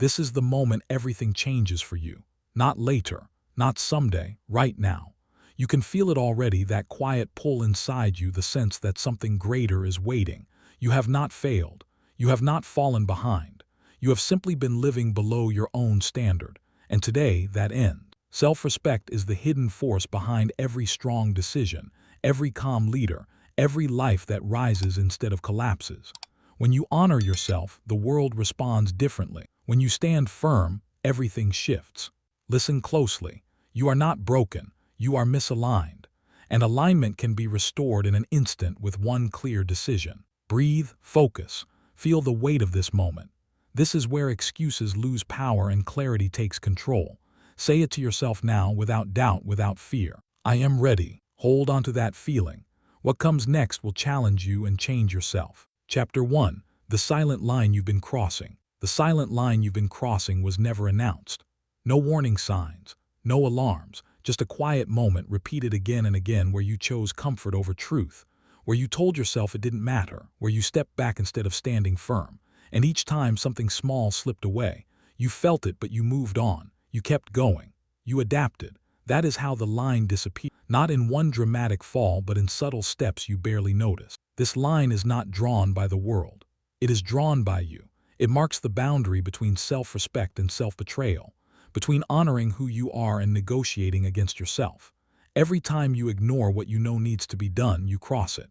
This is the moment everything changes for you. Not later, not someday, right now. You can feel it already, that quiet pull inside you, the sense that something greater is waiting. You have not failed. You have not fallen behind. You have simply been living below your own standard. And today, that ends. Self-respect is the hidden force behind every strong decision, every calm leader, every life that rises instead of collapses. When you honor yourself, the world responds differently. When you stand firm, everything shifts. Listen closely. You are not broken. You are misaligned. And alignment can be restored in an instant with one clear decision. Breathe, focus, feel the weight of this moment. This is where excuses lose power and clarity takes control. Say it to yourself now, without doubt, without fear. I am ready. Hold on to that feeling. What comes next will challenge you and change yourself. Chapter 1. The silent line you've been crossing. The silent line you've been crossing was never announced. No warning signs, no alarms, just a quiet moment repeated again and again, where you chose comfort over truth, where you told yourself it didn't matter, where you stepped back instead of standing firm. And each time something small slipped away, you felt it, but you moved on. You kept going. You adapted. That is how the line disappeared. Not in one dramatic fall, but in subtle steps you barely noticed. This line is not drawn by the world. It is drawn by you. It marks the boundary between self-respect and self-betrayal, between honoring who you are and negotiating against yourself. Every time you ignore what you know needs to be done, you cross it.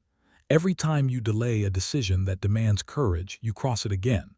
Every time you delay a decision that demands courage, you cross it again.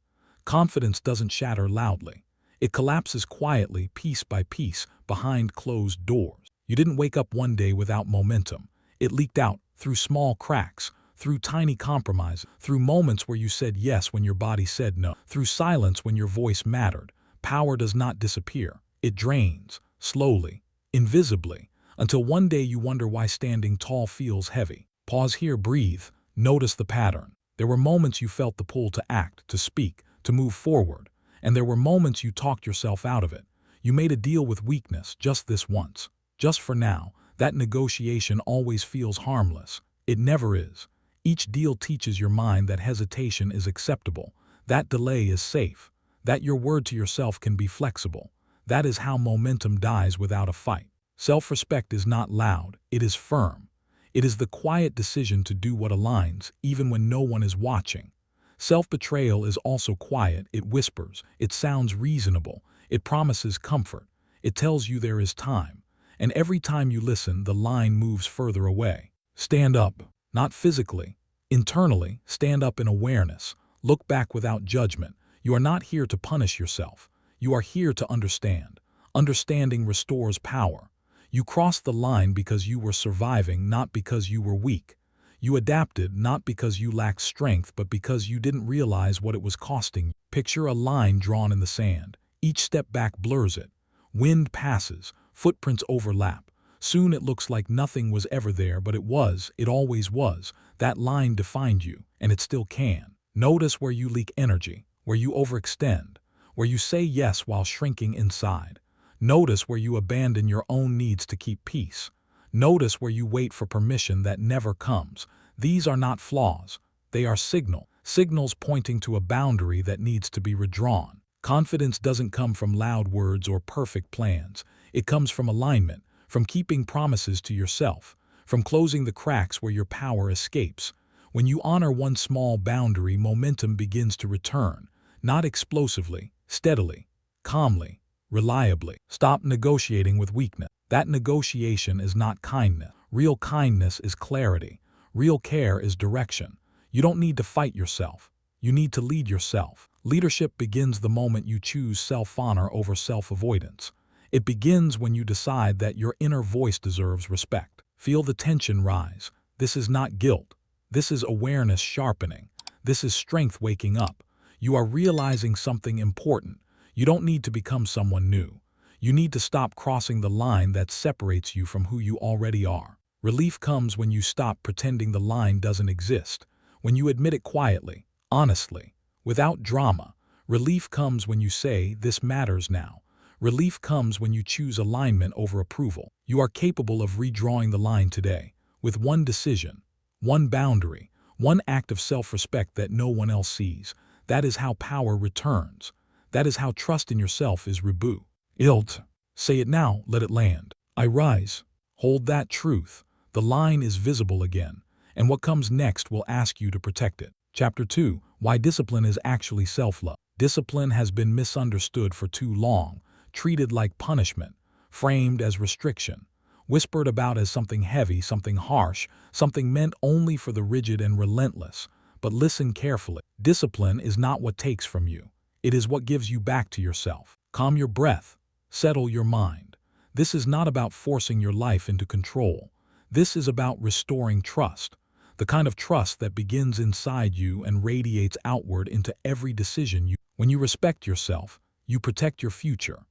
Confidence doesn't shatter loudly. It collapses quietly, piece by piece, behind closed doors. You didn't wake up one day without momentum. It leaked out through small cracks, through tiny compromises, through moments where you said yes when your body said no, through silence when your voice mattered. Power does not disappear. It drains, slowly, invisibly, until one day you wonder why standing tall feels heavy. Pause here, breathe, notice the pattern. There were moments you felt the pull to act, to speak, to move forward. And there were moments you talked yourself out of it. You made a deal with weakness, just this once, just for now. That negotiation always feels harmless. It never is. Each deal teaches your mind that hesitation is acceptable, that delay is safe, that your word to yourself can be flexible. That is how momentum dies without a fight. Self-respect is not loud, it is firm. It is the quiet decision to do what aligns, even when no one is watching. Self-betrayal is also quiet. It whispers, it sounds reasonable, it promises comfort, it tells you there is time. And every time you listen, the line moves further away. Stand up, not physically, internally. Stand up in awareness. Look back without judgment. You are not here to punish yourself. You are here to understand. Understanding restores power. You crossed the line because you were surviving, not because you were weak. You adapted not because you lacked strength, but because you didn't realize what it was costing you. Picture a line drawn in the sand. Each step back blurs it. Wind passes, footprints overlap. Soon it looks like nothing was ever there, but it was, it always was. That line defined you, and it still can. Notice where you leak energy, where you overextend, where you say yes while shrinking inside. Notice where you abandon your own needs to keep peace. Notice where you wait for permission that never comes. These are not flaws. They are signals pointing to a boundary that needs to be redrawn. Confidence doesn't come from loud words or perfect plans. It comes from alignment, from keeping promises to yourself, from closing the cracks where your power escapes. When you honor one small boundary, momentum begins to return, not explosively, steadily, calmly, reliably. Stop negotiating with weakness. That negotiation is not kindness. Real kindness is clarity. Real care is direction. You don't need to fight yourself. You need to lead yourself. Leadership begins the moment you choose self-honor over self-avoidance. It begins when you decide that your inner voice deserves respect. Feel the tension rise. This is not guilt. This is awareness sharpening. This is strength waking up. You are realizing something important. You don't need to become someone new. You need to stop crossing the line that separates you from who you already are. Relief comes when you stop pretending the line doesn't exist, when you admit it quietly, honestly, without drama. Relief comes when you say, "This matters now." Relief comes when you choose alignment over approval. You are capable of redrawing the line today, with one decision, one boundary, one act of self-respect that no one else sees. That is how power returns. That is how trust in yourself is rebuilt. Say it now, let it land. I rise. Hold that truth. The line is visible again, and what comes next will ask you to protect it. Chapter 2. Why discipline is actually self-love. Discipline has been misunderstood for too long, treated like punishment, framed as restriction, whispered about as something heavy, something harsh, something meant only for the rigid and relentless. But listen carefully. Discipline is not what takes from you. It is what gives you back to yourself. Calm your breath. Settle your mind. This is not about forcing your life into control. This is about restoring trust. The kind of trust that begins inside you and radiates outward into every decision you. When you respect yourself, you protect your future.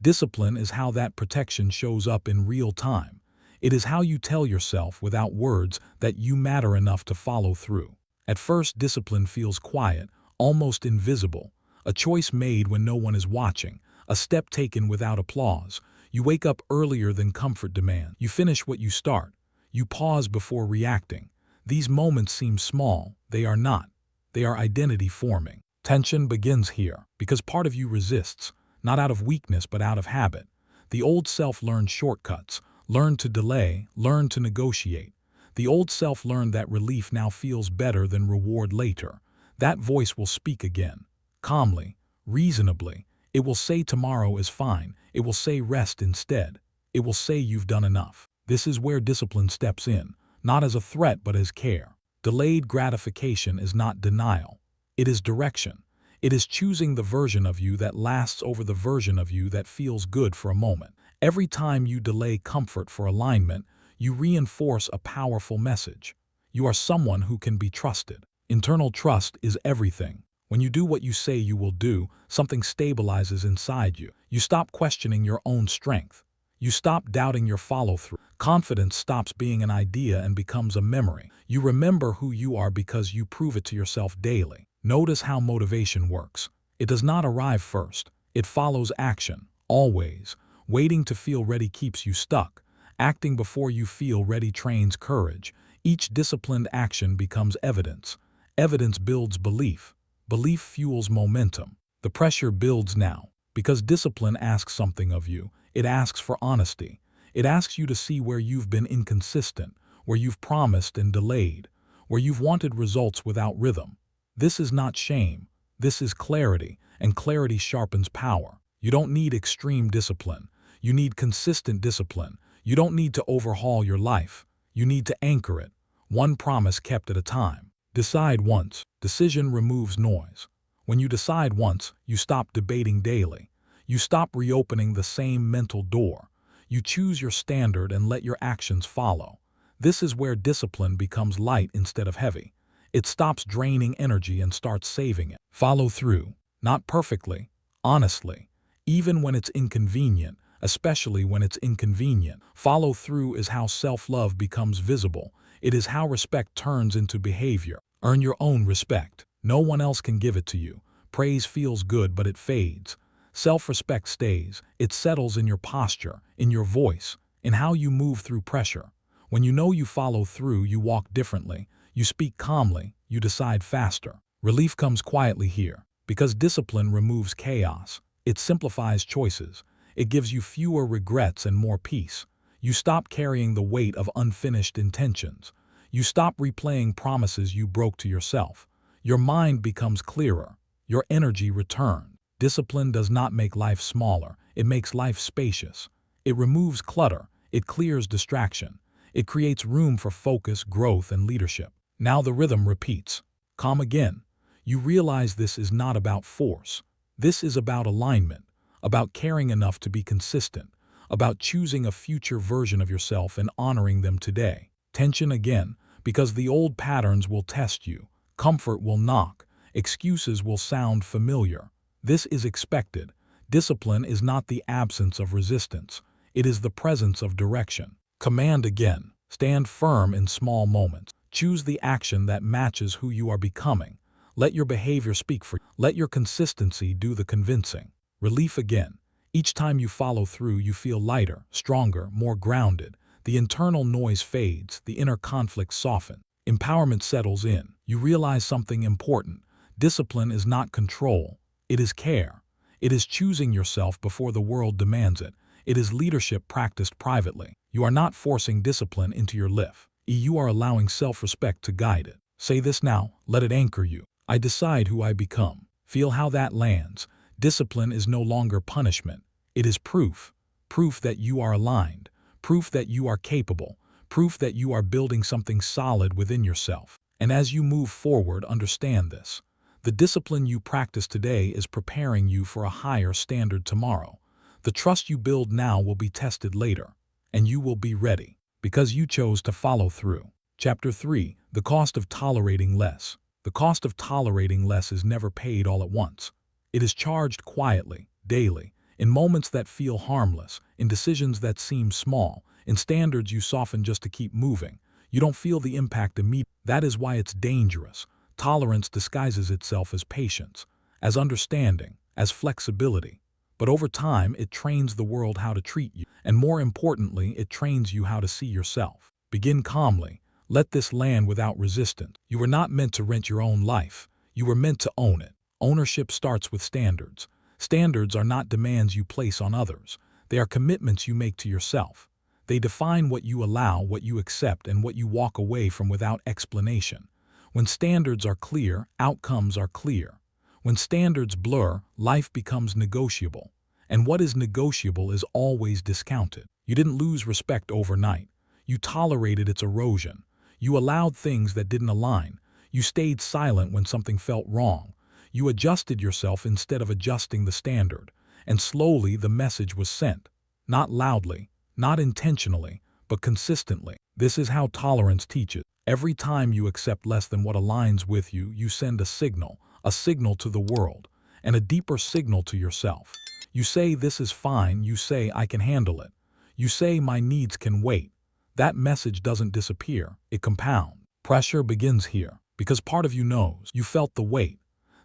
Discipline is how that protection shows up in real time. It is how you tell yourself without words that you matter enough to follow through. At first, discipline feels quiet, almost invisible, a choice made when no one is watching, a step taken without applause. You wake up earlier than comfort demands. You finish what you start. You pause before reacting. These moments seem small. They are not. They are identity forming. Tension begins here because part of you resists, not out of weakness but out of habit. The old self learned shortcuts, learned to delay, learned to negotiate. The old self learned that relief now feels better than reward later. That voice will speak again, calmly, reasonably. It will say tomorrow is fine. It will say rest instead. It will say you've done enough. This is where discipline steps in, not as a threat but as care. Delayed gratification is not denial. It is direction. It is choosing the version of you that lasts over the version of you that feels good for a moment. Every time you delay comfort for alignment, you reinforce a powerful message. You are someone who can be trusted. Internal trust is everything. When you do what you say you will do, something stabilizes inside you. You stop questioning your own strength. You stop doubting your follow-through. Confidence stops being an idea and becomes a memory. You remember who you are because you prove it to yourself daily. Notice how motivation works. It does not arrive first. It follows action, always. Waiting to feel ready keeps you stuck. Acting before you feel ready trains courage. Each disciplined action becomes evidence. Evidence builds belief. Belief fuels momentum. The pressure builds now, because discipline asks something of you. It asks for honesty. It asks you to see where you've been inconsistent, where you've promised and delayed, where you've wanted results without rhythm. This is not shame. This is clarity, and clarity sharpens power. You don't need extreme discipline. You need consistent discipline. You don't need to overhaul your life. You need to anchor it, one promise kept at a time. Decide once. Decision removes noise. When you decide once, you stop debating daily. You stop reopening the same mental door. You choose your standard and let your actions follow. This is where discipline becomes light instead of heavy. It stops draining energy and starts saving it. Follow through, not perfectly, honestly, even when it's inconvenient, especially when it's inconvenient. Follow through is how self-love becomes visible. It is how respect turns into behavior. Earn your own respect. No one else can give it to you. Praise feels good, but it fades. Self-respect stays. It settles in your posture, in your voice, in how you move through pressure. When you know you follow through, you walk differently. You speak calmly. You decide faster. Relief comes quietly here, because discipline removes chaos. It simplifies choices. It gives you fewer regrets and more peace. You stop carrying the weight of unfinished intentions. You stop replaying promises you broke to yourself. Your mind becomes clearer. Your energy returns. Discipline does not make life smaller. It makes life spacious. It removes clutter. It clears distraction. It creates room for focus, growth, and leadership. Now the rhythm repeats. Calm again. You realize this is not about force. This is about alignment, about caring enough to be consistent, about choosing a future version of yourself and honoring them today. Tension again, because the old patterns will test you. Comfort will knock. Excuses will sound familiar. This is expected. Discipline is not the absence of resistance. It is the presence of direction. Command again. Stand firm in small moments. Choose the action that matches who you are becoming. Let your behavior speak for you. Let your consistency do the convincing. Relief again. Each time you follow through, you feel lighter, stronger, more grounded. The internal noise fades. The inner conflict softens. Empowerment settles in. You realize something important. Discipline is not control. It is care. It is choosing yourself before the world demands it. It is leadership practiced privately. You are not forcing discipline into your life. You are allowing self-respect to guide it. Say this now, let it anchor you. I decide who I become. Feel how that lands. Discipline is no longer punishment. It is proof. Proof that you are aligned. Proof that you are capable. Proof that you are building something solid within yourself. And as you move forward, understand this. The discipline you practice today is preparing you for a higher standard tomorrow. The trust you build now will be tested later, and you will be ready, because you chose to follow through. Chapter 3. The Cost of Tolerating Less. The cost of tolerating less is never paid all at once. It is charged quietly, daily, in moments that feel harmless, in decisions that seem small, in standards you soften just to keep moving. You don't feel the impact immediately. That is why it's dangerous. Tolerance disguises itself as patience, as understanding, as flexibility. But over time, it trains the world how to treat you, and more importantly, it trains you how to see yourself. Begin calmly. Let this land without resistance. You were not meant to rent your own life. You were meant to own it. Ownership starts with standards. Standards are not demands you place on others. They are commitments you make to yourself. They define what you allow, what you accept, and what you walk away from without explanation. When standards are clear, outcomes are clear. When standards blur, life becomes negotiable. And what is negotiable is always discounted. You didn't lose respect overnight. You tolerated its erosion. You allowed things that didn't align. You stayed silent when something felt wrong. You adjusted yourself instead of adjusting the standard. And slowly the message was sent. Not loudly, not intentionally, but consistently. This is how tolerance teaches. Every time you accept less than what aligns with you, you send a signal to the world, and a deeper signal to yourself. You say this is fine, you say I can handle it. You say my needs can wait. That message doesn't disappear, it compounds. Pressure begins here, because part of you knows. You felt the weight,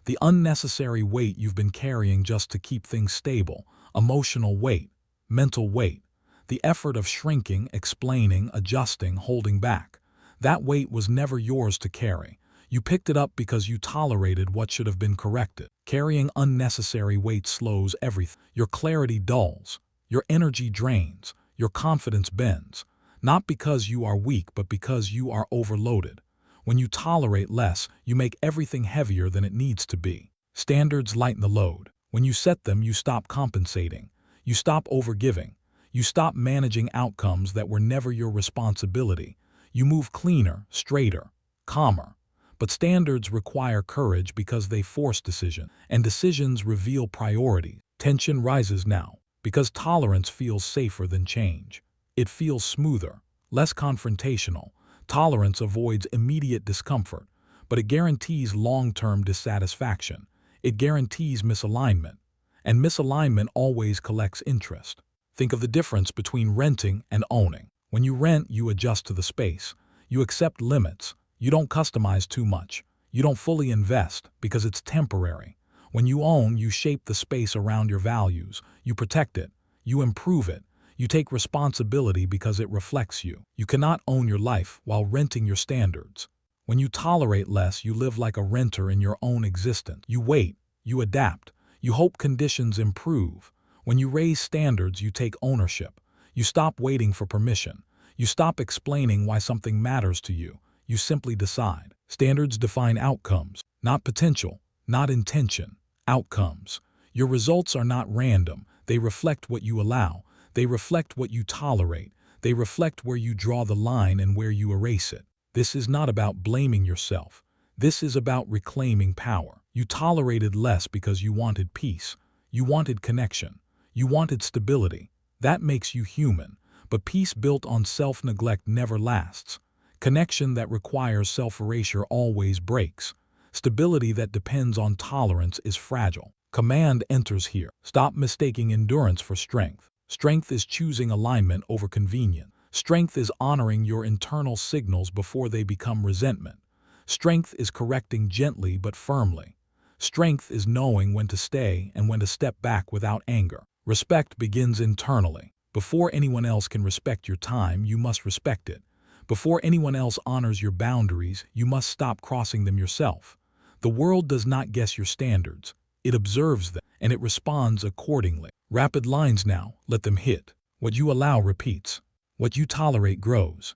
the unnecessary weight you've been carrying just to keep things stable, emotional weight, mental weight, the effort of shrinking, explaining, adjusting, holding back. That weight was never yours to carry. You picked it up because you tolerated what should have been corrected. Carrying unnecessary weight slows everything. Your clarity dulls, your energy drains, your confidence bends. Not because you are weak, but because you are overloaded. When you tolerate less, you make everything heavier than it needs to be. Standards lighten the load. When you set them, you stop compensating. You stop overgiving. You stop managing outcomes that were never your responsibility. You move cleaner, straighter, calmer. But standards require courage because they force decision, and decisions reveal priorities. Tension rises now, because tolerance feels safer than change. It feels smoother, less confrontational. Tolerance avoids immediate discomfort, but it guarantees long-term dissatisfaction. It guarantees misalignment, and misalignment always collects interest. Think of the difference between renting and owning. When you rent, you adjust to the space. You accept limits. You don't customize too much. You don't fully invest because it's temporary. When you own, you shape the space around your values. You protect it. You improve it. You take responsibility because it reflects you. You cannot own your life while renting your standards. When you tolerate less, you live like a renter in your own existence. You wait. You adapt. You hope conditions improve. When you raise standards, you take ownership. You stop waiting for permission. You stop explaining why something matters to you. You simply decide. Standards define outcomes, not potential, not intention. Outcomes. Your results are not random. They reflect what you allow. They reflect what you tolerate. They reflect where you draw the line and where you erase it. This is not about blaming yourself. This is about reclaiming power. You tolerated less because you wanted peace. You wanted connection. You wanted stability. That makes you human. But peace built on self-neglect never lasts. Connection that requires self-erasure always breaks. Stability that depends on tolerance is fragile. Command enters here. Stop mistaking endurance for strength. Strength is choosing alignment over convenience. Strength is honoring your internal signals before they become resentment. Strength is correcting gently but firmly. Strength is knowing when to stay and when to step back without anger. Respect begins internally. Before anyone else can respect your time, you must respect it. Before anyone else honors your boundaries, you must stop crossing them yourself. The world does not guess your standards. It observes them. and it responds accordingly. Rapid lines now, let them hit. What you allow repeats. What you tolerate grows.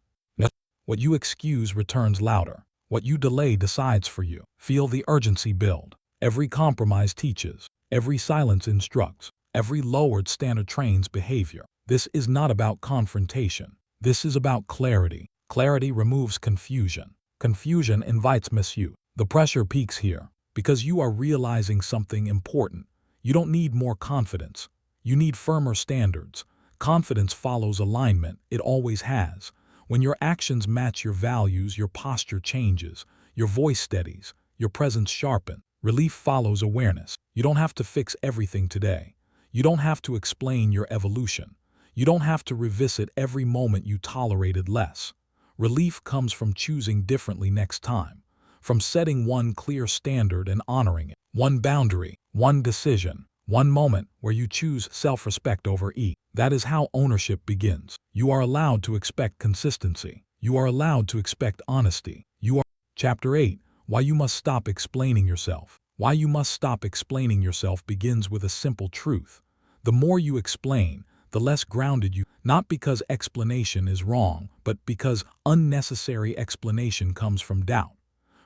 What you excuse returns louder. What you delay decides for you. Feel the urgency build. Every compromise teaches. Every silence instructs. Every lowered standard trains behavior. This is not about confrontation. This is about clarity. Clarity removes confusion. Confusion invites misuse. The pressure peaks here because you are realizing something important. You don't need more confidence. You need firmer standards. Confidence follows alignment. It always has. When your actions match your values, your posture changes, your voice steadies, your presence sharpens. Relief follows awareness. You don't have to fix everything today. You don't have to explain your evolution. You don't have to revisit every moment you tolerated less. Relief comes from choosing differently next time, from setting one clear standard and honoring it. One boundary, one decision, one moment where you choose self-respect over ego. That is how ownership begins. You are allowed to expect consistency. You are allowed to expect honesty. Chapter 8, Why You Must Stop Explaining Yourself. Why you must stop explaining yourself begins with a simple truth. The more you explain, the less grounded you. Not because explanation is wrong, but because unnecessary explanation comes from doubt.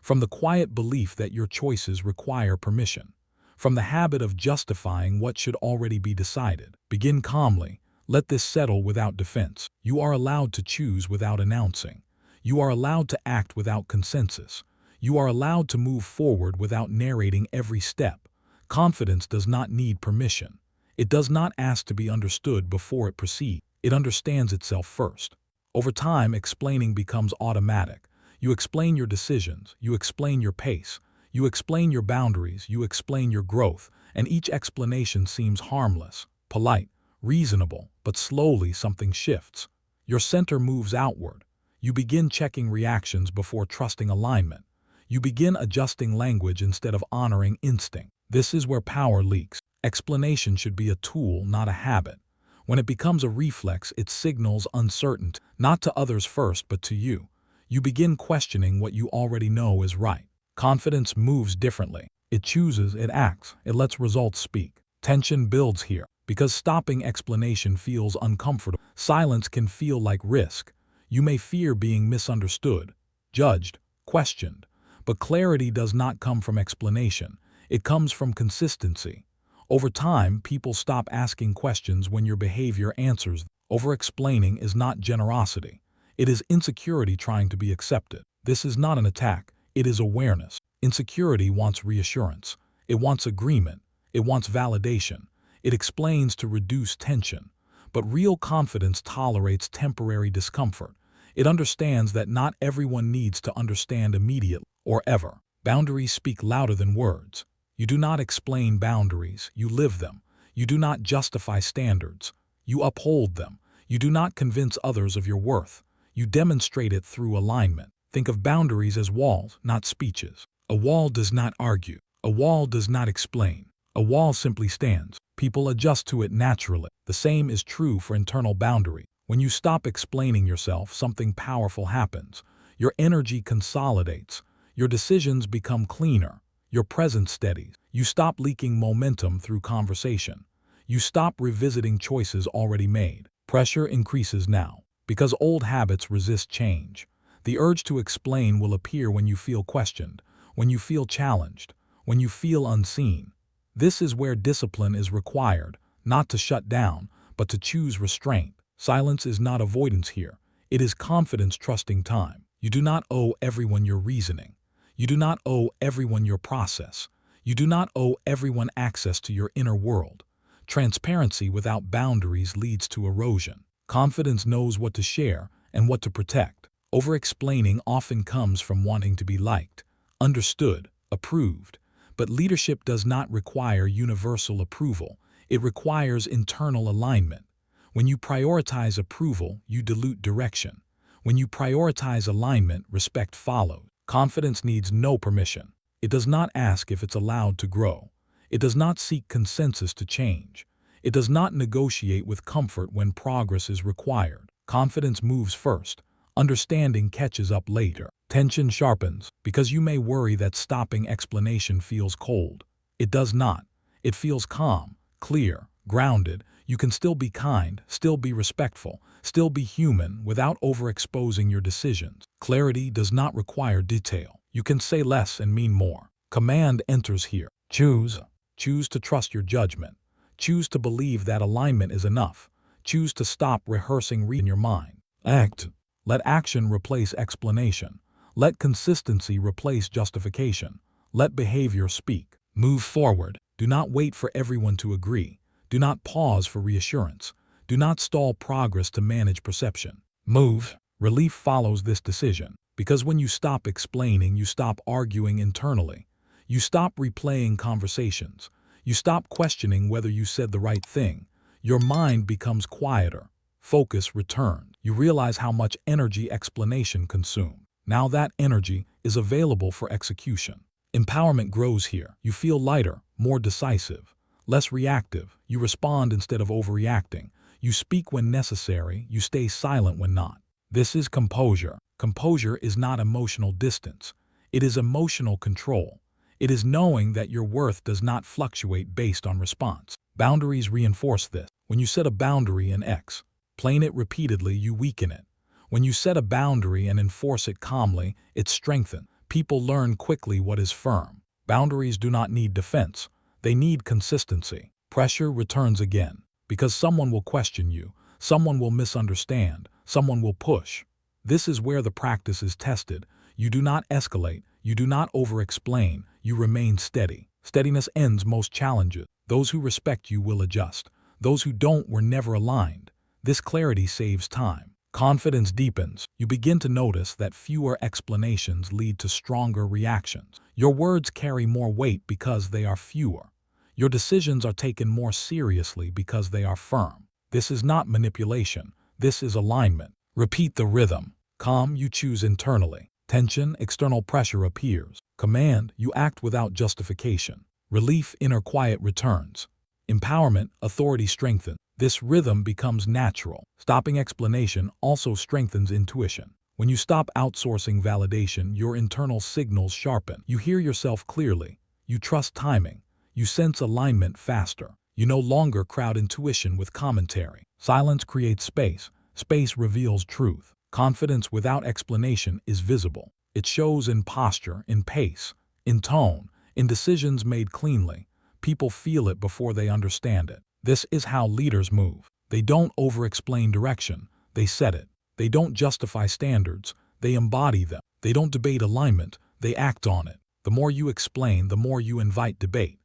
From the quiet belief that your choices require permission. From the habit of justifying what should already be decided. Begin calmly. Let this settle without defense. You are allowed to choose without announcing. You are allowed to act without consensus. You are allowed to move forward without narrating every step. Confidence does not need permission. It does not ask to be understood before it proceeds. It understands itself first. Over time, explaining becomes automatic. You explain your decisions. You explain your pace. You explain your boundaries. You explain your growth. And each explanation seems harmless, polite, reasonable, but slowly something shifts. Your center moves outward. You begin checking reactions before trusting alignment. You begin adjusting language instead of honoring instinct. This is where power leaks. Explanation should be a tool, not a habit. When it becomes a reflex, it signals uncertainty, not to others first, but to you. You begin questioning what you already know is right. Confidence moves differently. It chooses, it acts, it lets results speak. Tension builds here because stopping explanation feels uncomfortable. Silence can feel like risk. You may fear being misunderstood, judged, questioned. But clarity does not come from explanation. It comes from consistency. Over time, people stop asking questions when your behavior answers them. Over-explaining is not generosity. It is insecurity trying to be accepted. This is not an attack. It is awareness. Insecurity wants reassurance. It wants agreement. It wants validation. It explains to reduce tension. But real confidence tolerates temporary discomfort. It understands that not everyone needs to understand immediately or ever. Boundaries speak louder than words. You do not explain boundaries, you live them. You do not justify standards, you uphold them. You do not convince others of your worth. You demonstrate it through alignment. Think of boundaries as walls, not speeches. A wall does not argue. A wall does not explain. A wall simply stands. People adjust to it naturally. The same is true for internal boundary. When you stop explaining yourself, something powerful happens. Your energy consolidates. Your decisions become cleaner. Your presence steadies. You stop leaking momentum through conversation. You stop revisiting choices already made. Pressure increases now because old habits resist change. The urge to explain will appear when you feel questioned, when you feel challenged, when you feel unseen. This is where discipline is required, not to shut down, but to choose restraint. Silence is not avoidance here. It is confidence trusting time. You do not owe everyone your reasoning. You do not owe everyone your process. You do not owe everyone access to your inner world. Transparency without boundaries leads to erosion. Confidence knows what to share and what to protect. Over-explaining often comes from wanting to be liked, understood, approved. But leadership does not require universal approval. It requires internal alignment. When you prioritize approval, you dilute direction. When you prioritize alignment, respect follows. Confidence needs no permission. It does not ask if it's allowed to grow. It does not seek consensus to change. It does not negotiate with comfort when progress is required. Confidence moves first. Understanding catches up later. Tension sharpens because you may worry that stopping explanation feels cold. It does not. It feels calm, clear, grounded. You can still be kind, still be respectful, still be human without overexposing your decisions. Clarity does not require detail. You can say less and mean more. Command enters here. Choose. Choose to trust your judgment. Choose to believe that alignment is enough. Choose to stop rehearsing in your mind. Act. Let action replace explanation. Let consistency replace justification. Let behavior speak. Move forward. Do not wait for everyone to agree. Do not pause for reassurance. Do not stall progress to manage perception. Move. Relief follows this decision, because when you stop explaining, you stop arguing internally. You stop replaying conversations. You stop questioning whether you said the right thing. Your mind becomes quieter. Focus returns. You realize how much energy explanation consumes. Now that energy is available for execution. Empowerment grows here. You feel lighter, more decisive, less reactive. You respond instead of overreacting. You speak when necessary. You stay silent when not. This is composure. Composure is not emotional distance. It is emotional control. It is knowing that your worth does not fluctuate based on response. Boundaries reinforce this. When you set a boundary and explain it repeatedly, you weaken it. When you set a boundary and enforce it calmly, it strengthens. People learn quickly what is firm. Boundaries do not need defense. They need consistency. Pressure returns again, because someone will question you, someone will misunderstand, someone will push. This is where the practice is tested. You do not escalate. You do not over-explain. You remain steady. Steadiness ends most challenges. Those who respect you will adjust. Those who don't were never aligned. This clarity saves time. Confidence deepens. You begin to notice that fewer explanations lead to stronger reactions. Your words carry more weight because they are fewer. Your decisions are taken more seriously because they are firm. This is not manipulation. This is alignment. Repeat the rhythm. Calm, you choose internally. Tension, external pressure appears. Command, you act without justification. Relief, inner quiet returns. Empowerment, authority strengthens. This rhythm becomes natural. Stopping explanation also strengthens intuition. When you stop outsourcing validation, your internal signals sharpen. You hear yourself clearly. You trust timing. You sense alignment faster. You no longer crowd intuition with commentary. Silence creates space. Space reveals truth. Confidence without explanation is visible. It shows in posture, in pace, in tone, in decisions made cleanly. People feel it before they understand it. This is how leaders move. They don't over-explain direction. They set it. They don't justify standards. They embody them. They don't debate alignment. They act on it. The more you explain, the more you invite debate.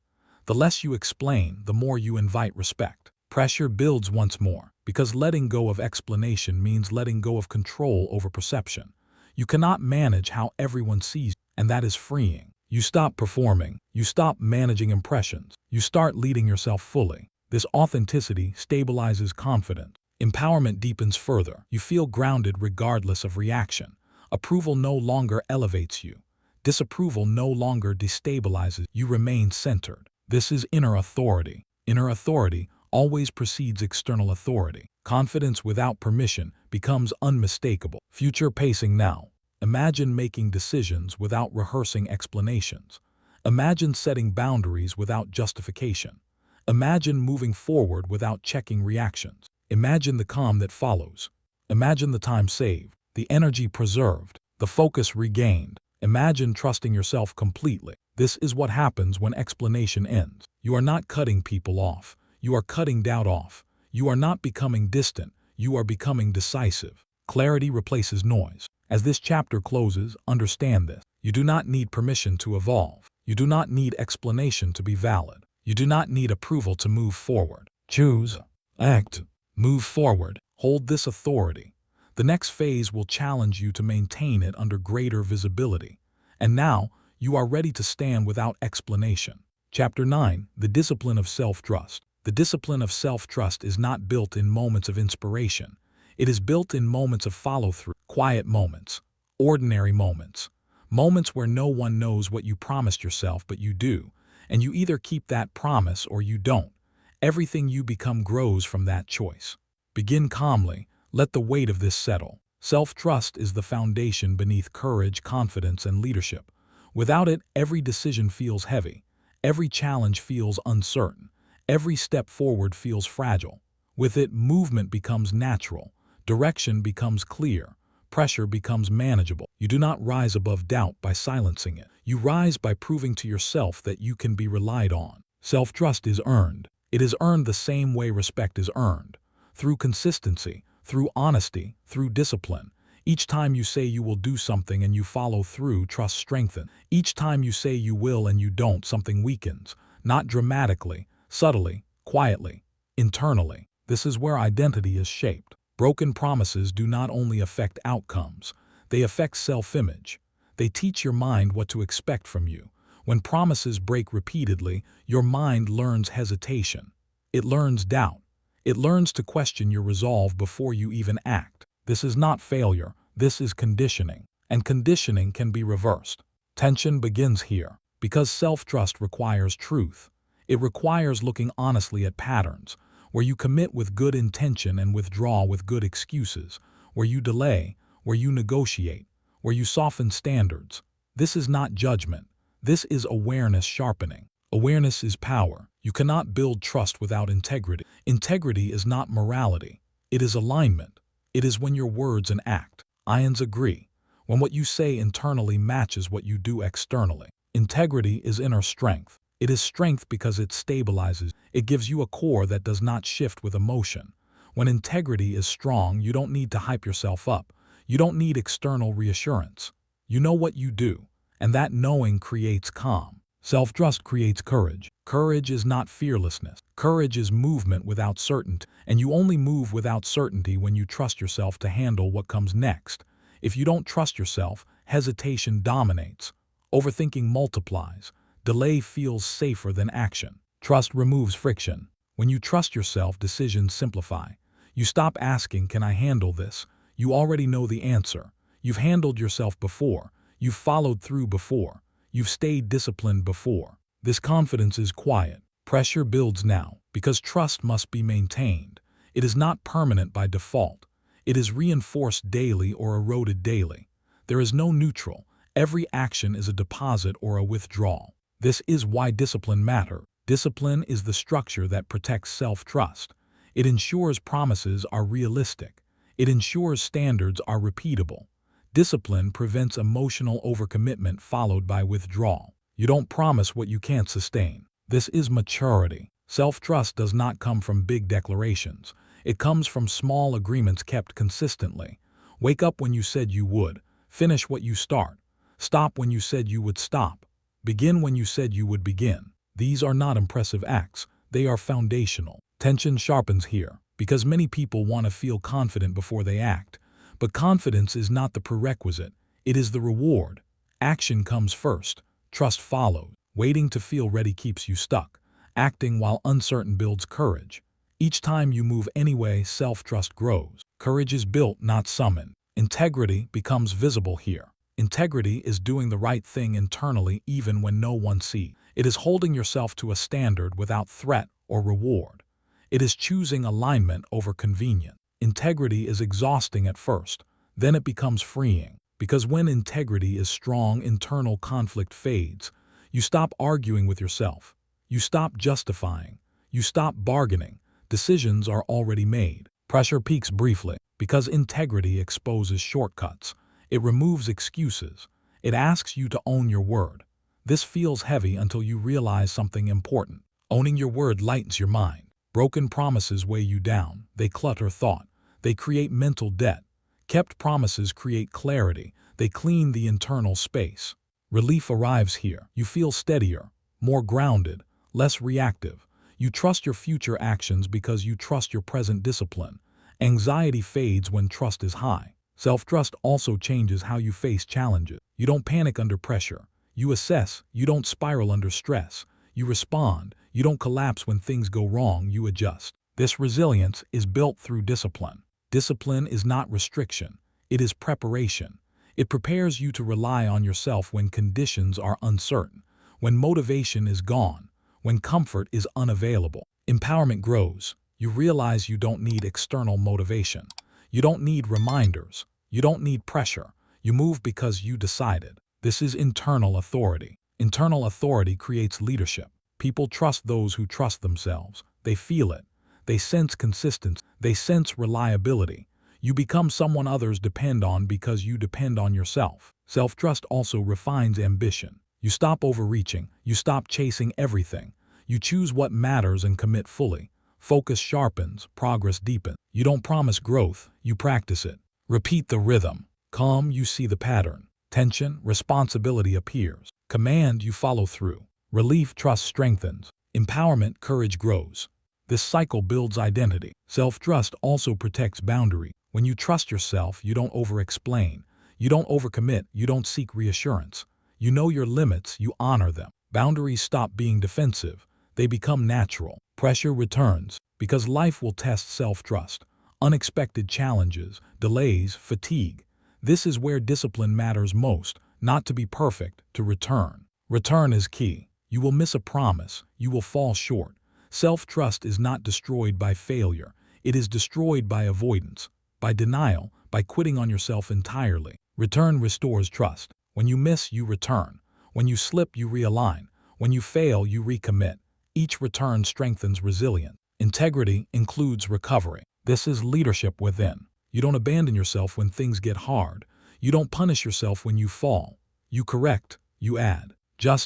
The less you explain, the more you invite respect. Pressure builds once more, because letting go of explanation means letting go of control over perception. You cannot manage how everyone sees you, and that is freeing. You stop performing. You stop managing impressions. You start leading yourself fully. This authenticity stabilizes confidence. Empowerment deepens further. You feel grounded regardless of reaction. Approval no longer elevates you. Disapproval no longer destabilizes. You remain centered. This is inner authority. Inner authority always precedes external authority. Confidence without permission becomes unmistakable. Future pacing now. Imagine making decisions without rehearsing explanations. Imagine setting boundaries without justification. Imagine moving forward without checking reactions. Imagine the calm that follows. Imagine the time saved, the energy preserved, the focus regained. Imagine trusting yourself completely. This is what happens when explanation ends. You are not cutting people off. You are cutting doubt off. You are not becoming distant. You are becoming decisive. Clarity replaces noise. As this chapter closes, understand this. You do not need permission to evolve. You do not need explanation to be valid. You do not need approval to move forward. Choose, act, move forward. Hold this authority. The next phase will challenge you to maintain it under greater visibility. And now, you are ready to stand without explanation. Chapter 9, The Discipline of Self-Trust. The discipline of self-trust is not built in moments of inspiration. It is built in moments of follow-through, quiet moments, ordinary moments, moments where no one knows what you promised yourself but you do, and you either keep that promise or you don't. Everything you become grows from that choice. Begin calmly. Let the weight of this settle. Self-trust is the foundation beneath courage, confidence, and leadership. Without it, every decision feels heavy. Every challenge feels uncertain. Every step forward feels fragile. With it, movement becomes natural. Direction becomes clear. Pressure becomes manageable. You do not rise above doubt by silencing it. You rise by proving to yourself that you can be relied on. Self-trust is earned. It is earned the same way respect is earned. Through consistency, through honesty, through discipline. Each time you say you will do something and you follow through, trust strengthens. Each time you say you will and you don't, something weakens. Not dramatically, subtly, quietly, internally. This is where identity is shaped. Broken promises do not only affect outcomes, they affect self-image. They teach your mind what to expect from you. When promises break repeatedly, your mind learns hesitation. It learns doubt. It learns to question your resolve before you even act. This is not failure, this is conditioning. And conditioning can be reversed. Tension begins here, because self-trust requires truth. It requires looking honestly at patterns, where you commit with good intention and withdraw with good excuses, where you delay, where you negotiate, where you soften standards. This is not judgment. This is awareness sharpening. Awareness is power. You cannot build trust without integrity. Integrity is not morality. It is alignment. It is when your words and actions agree, when what you say internally matches what you do externally. Integrity is inner strength. It is strength because it stabilizes. It gives you a core that does not shift with emotion. When integrity is strong, you don't need to hype yourself up. You don't need external reassurance. You know what you do, and that knowing creates calm. Self-trust creates courage. Courage is not fearlessness. Courage is movement without certainty, and you only move without certainty when you trust yourself to handle what comes next. If you don't trust yourself, hesitation dominates. Overthinking multiplies. Delay feels safer than action. Trust removes friction. When you trust yourself, decisions simplify. You stop asking, "Can I handle this?" You already know the answer. You've handled yourself before. You've followed through before. You've stayed disciplined before. This confidence is quiet. Pressure builds now, because trust must be maintained. It is not permanent by default. It is reinforced daily or eroded daily. There is no neutral. Every action is a deposit or a withdrawal. This is why discipline matters. Discipline is the structure that protects self-trust. It ensures promises are realistic. It ensures standards are repeatable. Discipline prevents emotional overcommitment followed by withdrawal. You don't promise what you can't sustain. This is maturity. Self-trust does not come from big declarations. It comes from small agreements kept consistently. Wake up when you said you would. Finish what you start. Stop when you said you would stop. Begin when you said you would begin. These are not impressive acts. They are foundational. Tension sharpens here, because many people want to feel confident before they act. But confidence is not the prerequisite. It is the reward. Action comes first. Trust follows. Waiting to feel ready keeps you stuck. Acting while uncertain builds courage. Each time you move anyway, self-trust grows. Courage is built, not summoned. Integrity becomes visible here. Integrity is doing the right thing internally even when no one sees. It is holding yourself to a standard without threat or reward. It is choosing alignment over convenience. Integrity is exhausting at first, then it becomes freeing. Because when integrity is strong, internal conflict fades. You stop arguing with yourself. You stop justifying. You stop bargaining. Decisions are already made. Pressure peaks briefly, because integrity exposes shortcuts. It removes excuses. It asks you to own your word. This feels heavy until you realize something important. Owning your word lightens your mind. Broken promises weigh you down. They clutter thought. They create mental debt. Kept promises create clarity. They clean the internal space. Relief arrives here. You feel steadier, more grounded, less reactive. You trust your future actions because you trust your present discipline. Anxiety fades when trust is high. Self-trust also changes how you face challenges. You don't panic under pressure. You assess. You don't spiral under stress. You respond. You don't collapse when things go wrong. You adjust. This resilience is built through discipline. Discipline is not restriction. It is preparation. It prepares you to rely on yourself when conditions are uncertain, when motivation is gone, when comfort is unavailable. Empowerment grows. You realize you don't need external motivation. You don't need reminders. You don't need pressure. You move because you decided. This is internal authority. Internal authority creates leadership. People trust those who trust themselves. They feel it. They sense consistency. They sense reliability. You become someone others depend on because you depend on yourself. Self-trust also refines ambition. You stop overreaching. You stop chasing everything. You choose what matters and commit fully. Focus sharpens, progress deepens. You don't promise growth, you practice it. Repeat the rhythm. Calm, you see the pattern. Tension, responsibility appears. Command, you follow through. Relief, trust strengthens. Empowerment, courage grows. This cycle builds identity. Self-trust also protects boundary. When you trust yourself, you don't over-explain. You don't overcommit. You don't seek reassurance. You know your limits. You honor them. Boundaries stop being defensive. They become natural. Pressure returns because life will test self-trust. Unexpected challenges, delays, fatigue. This is where discipline matters most, not to be perfect, to return. Return is key. You will miss a promise. You will fall short. Self-trust is not destroyed by failure. It is destroyed by avoidance, by denial, by quitting on yourself entirely. Return restores trust. When you miss, you return. When you slip, you realign. When you fail, you recommit. Each return strengthens resilience. Integrity includes recovery. This is leadership within. You don't abandon yourself when things get hard. You don't punish yourself when you fall. You correct, you add.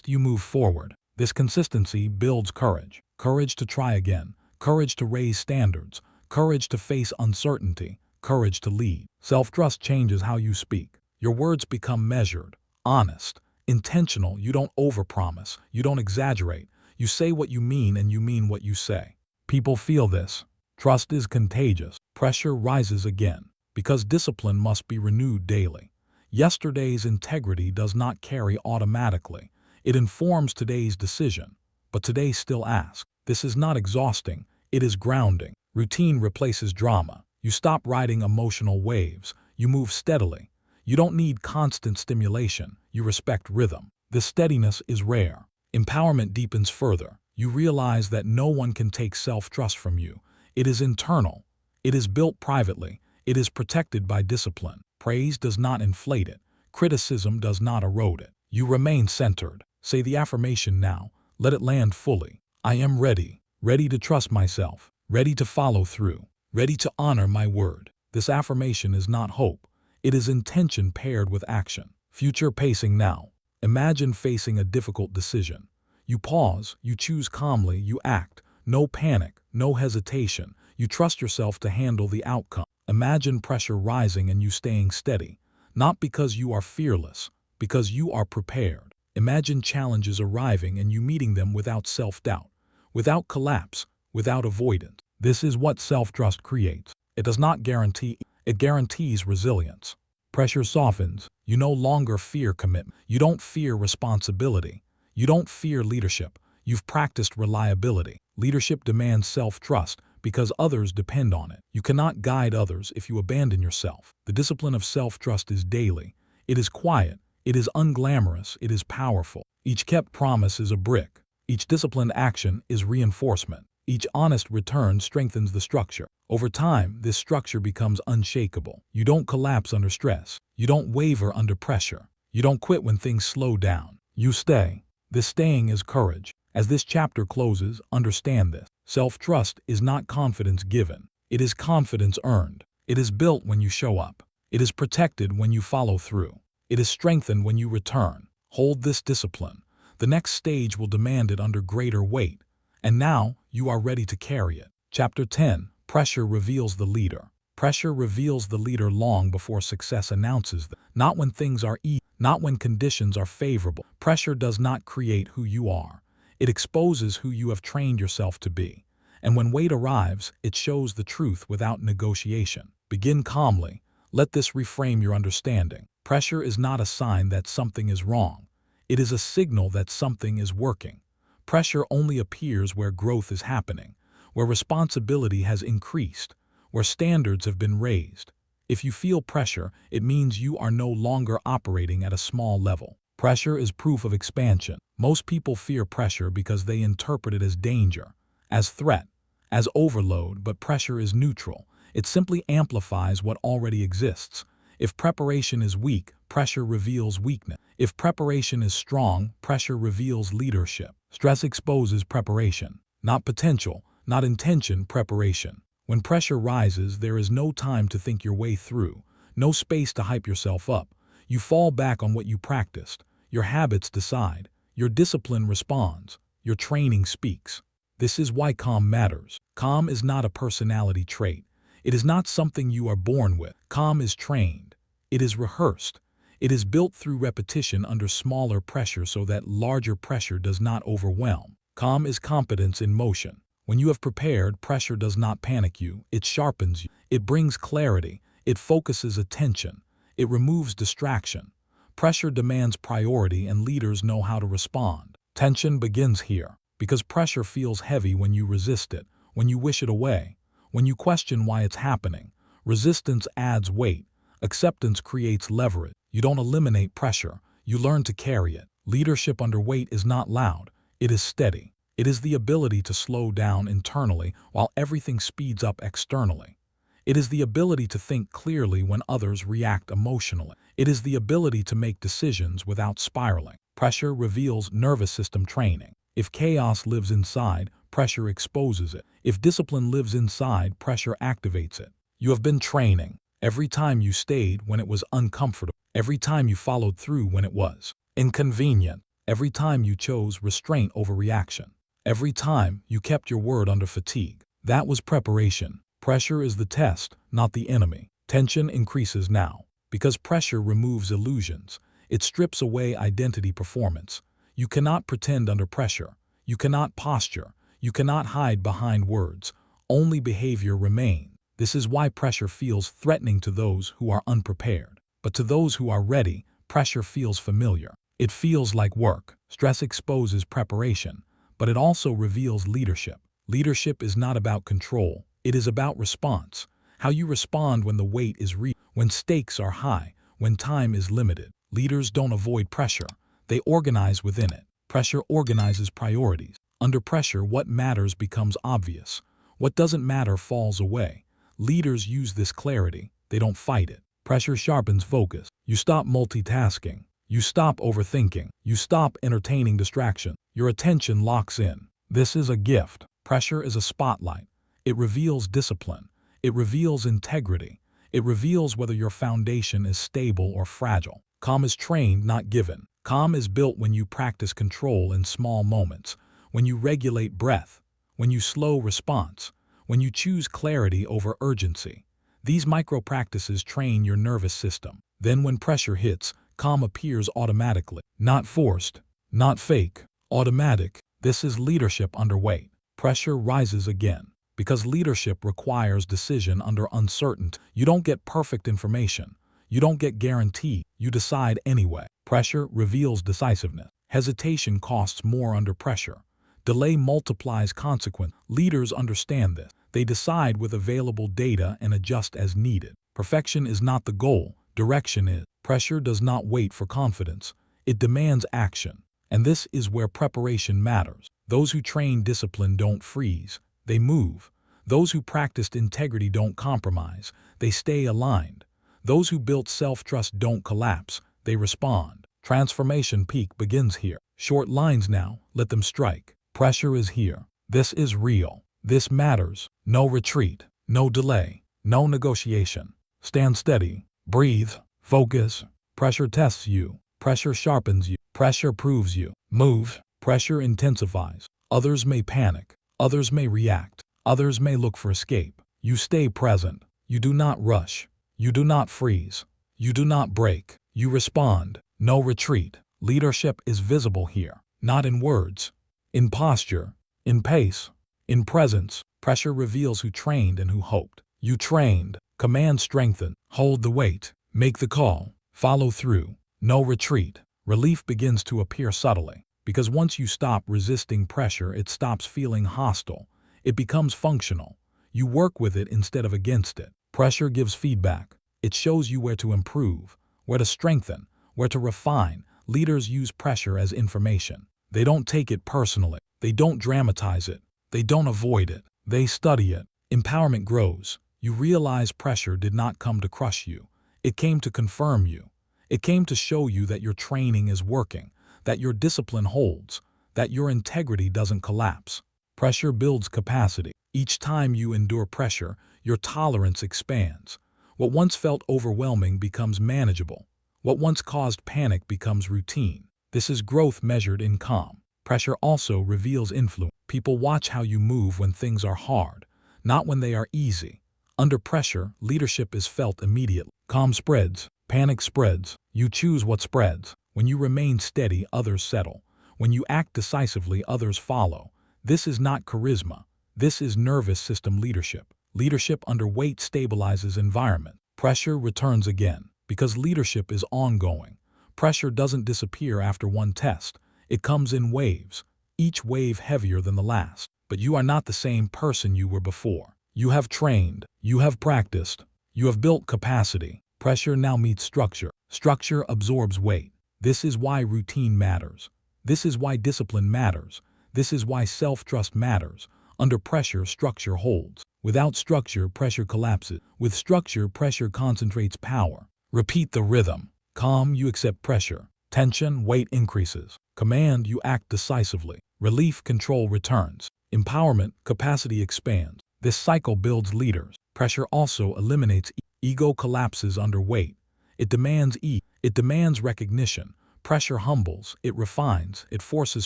You move forward. This consistency builds courage. Courage to try again. Courage to raise standards. Courage to face uncertainty. Courage to lead. Self-trust changes how you speak. Your words become measured, honest, intentional. You don't overpromise. You don't exaggerate. You say what you mean and you mean what you say. People feel this. Trust is contagious. Pressure rises again because discipline must be renewed daily. Yesterday's integrity does not carry automatically. It informs today's decision, but today still asks. This is not exhausting. It is grounding. Routine replaces drama. You stop riding emotional waves. You move steadily. You don't need constant stimulation. You respect rhythm. This steadiness is rare. Empowerment deepens further. You realize that no one can take self-trust from you. It is internal. It is built privately. It is protected by discipline. Praise does not inflate it. Criticism does not erode it. You remain centered. Say the affirmation now. Let it land fully. I am ready. Ready to trust myself. Ready to follow through. Ready to honor my word. This affirmation is not hope. It is intention paired with action. Future pacing now. Imagine facing a difficult decision. You pause, you choose calmly, you act. No panic, no hesitation. You trust yourself to handle the outcome. Imagine pressure rising and you staying steady. Not because you are fearless, because you are prepared. Imagine challenges arriving and you meeting them without self-doubt, without collapse, without avoidance. This is what self-trust creates. It does not guarantee, it guarantees resilience. Pressure softens. You no longer fear commitment. You don't fear responsibility. You don't fear leadership. You've practiced reliability. Leadership demands self-trust because others depend on it. You cannot guide others if you abandon yourself. The discipline of self-trust is daily. It is quiet. It is unglamorous. It is powerful. Each kept promise is a brick. Each disciplined action is reinforcement. Each honest return strengthens the structure. Over time, this structure becomes unshakable. You don't collapse under stress. You don't waver under pressure. You don't quit when things slow down. You stay. This staying is courage. As this chapter closes, understand this. Self-trust is not confidence given. It is confidence earned. It is built when you show up. It is protected when you follow through. It is strengthened when you return. Hold this discipline. The next stage will demand it under greater weight. And now, you are ready to carry it. Chapter 10. Pressure reveals the leader. Pressure reveals the leader long before success announces them. Not when things are easy, not when conditions are favorable. Pressure does not create who you are. It exposes who you have trained yourself to be. And when weight arrives, it shows the truth without negotiation. Begin calmly. Let this reframe your understanding. Pressure is not a sign that something is wrong. It is a signal that something is working. Pressure only appears where growth is happening, where responsibility has increased, where standards have been raised. If you feel pressure, it means you are no longer operating at a small level. Pressure is proof of expansion. Most people fear pressure because they interpret it as danger, as threat, as overload, but pressure is neutral. It simply amplifies what already exists. If preparation is weak, pressure reveals weakness. If preparation is strong, pressure reveals leadership. Stress exposes preparation, not potential, not intention, preparation. When pressure rises, there is no time to think your way through, no space to hype yourself up. You fall back on what you practiced. Your habits decide. Your discipline responds. Your training speaks. This is why calm matters. Calm is not a personality trait. It is not something you are born with. Calm is trained. It is rehearsed. It is built through repetition under smaller pressure so that larger pressure does not overwhelm. Calm is competence in motion. When you have prepared, pressure does not panic you. It sharpens you. It brings clarity. It focuses attention. It removes distraction. Pressure demands priority, and leaders know how to respond. Tension begins here, because pressure feels heavy when you resist it, when you wish it away, when you question why it's happening. Resistance adds weight. Acceptance creates leverage. You don't eliminate pressure. You learn to carry it. Leadership under weight is not loud. It is steady. It is the ability to slow down internally while everything speeds up externally. It is the ability to think clearly when others react emotionally. It is the ability to make decisions without spiraling. Pressure reveals nervous system training. If chaos lives inside, pressure exposes it. If discipline lives inside, pressure activates it. You have been training. Every time you stayed when it was uncomfortable. Every time you followed through when it was inconvenient. Every time you chose restraint over reaction. Every time you kept your word under fatigue. That was preparation. Pressure is the test, not the enemy. Tension increases now, because pressure removes illusions. It strips away identity performance. You cannot pretend under pressure. You cannot posture. You cannot hide behind words. Only behavior remains. This is why pressure feels threatening to those who are unprepared. But to those who are ready, pressure feels familiar. It feels like work. Stress exposes preparation, but it also reveals leadership. Leadership is not about control. It is about response. How you respond when the weight is real, when stakes are high, when time is limited. Leaders don't avoid pressure. They organize within it. Pressure organizes priorities. Under pressure, what matters becomes obvious. What doesn't matter falls away. Leaders use this clarity. They don't fight it. Pressure sharpens focus. You stop multitasking. You stop overthinking. You stop entertaining distraction. Your attention locks in. This is a gift. Pressure is a spotlight. It reveals discipline. It reveals integrity. It reveals whether your foundation is stable or fragile. Calm is trained, not given. Calm is built when you practice control in small moments, when you regulate breath, when you slow response, when you choose clarity over urgency. These micro practices train your nervous system. Then when pressure hits, calm appears automatically. Not forced, not fake, automatic. This is leadership under weight. Pressure rises again. Because leadership requires decision under uncertainty. You don't get perfect information. You don't get guarantee. You decide anyway. Pressure reveals decisiveness. Hesitation costs more under pressure. Delay multiplies consequence. Leaders understand this. They decide with available data and adjust as needed. Perfection is not the goal. Direction is. Pressure does not wait for confidence. It demands action. And this is where preparation matters. Those who train discipline don't freeze. They move. Those who practiced integrity don't compromise. They stay aligned. Those who built self-trust don't collapse. They respond. Transformation peak begins here. Short lines now. Let them strike. Pressure is here. This is real. This matters. No retreat. No delay. No negotiation. Stand steady. Breathe. Focus. Pressure tests you. Pressure sharpens you. Pressure proves you. Move. Pressure intensifies. Others may panic. Others may react. Others may look for escape. You stay present. You do not rush. You do not freeze. You do not break. You respond. No retreat. Leadership is visible here. Not in words. In posture. In pace. In presence. Pressure reveals who trained and who hoped. You trained. Command strengthen. Hold the weight. Make the call. Follow through. No retreat. Relief begins to appear subtly. Because once you stop resisting pressure, it stops feeling hostile. It becomes functional. You work with it instead of against it. Pressure gives feedback. It shows you where to improve, where to strengthen, where to refine. Leaders use pressure as information. They don't take it personally. They don't dramatize it. They don't avoid it. They study it. Empowerment grows. You realize pressure did not come to crush you. It came to confirm you. It came to show you that your training is working, that your discipline holds, that your integrity doesn't collapse. Pressure builds capacity. Each time you endure pressure, your tolerance expands. What once felt overwhelming becomes manageable. What once caused panic becomes routine. This is growth measured in calm. Pressure also reveals influence. People watch how you move when things are hard, not when they are easy. Under pressure, leadership is felt immediately. Calm spreads, panic spreads. You choose what spreads. When you remain steady, others settle. When you act decisively, others follow. This is not charisma. This is nervous system leadership. Leadership under weight stabilizes environment. Pressure returns again, because leadership is ongoing. Pressure doesn't disappear after one test. It comes in waves, each wave heavier than the last. But you are not the same person you were before. You have trained, you have practiced, you have built capacity. Pressure now meets structure. Structure absorbs weight. This is why routine matters. This is why discipline matters. This is why self-trust matters. Under pressure, structure holds. Without structure, pressure collapses. With structure, pressure concentrates power. Repeat the rhythm. Calm, you accept pressure. Tension, weight increases. Command, you act decisively. Relief, control returns. Empowerment, capacity expands. This cycle builds leaders. Pressure also eliminates ego collapses under weight. It demands recognition. Pressure humbles, it refines, it forces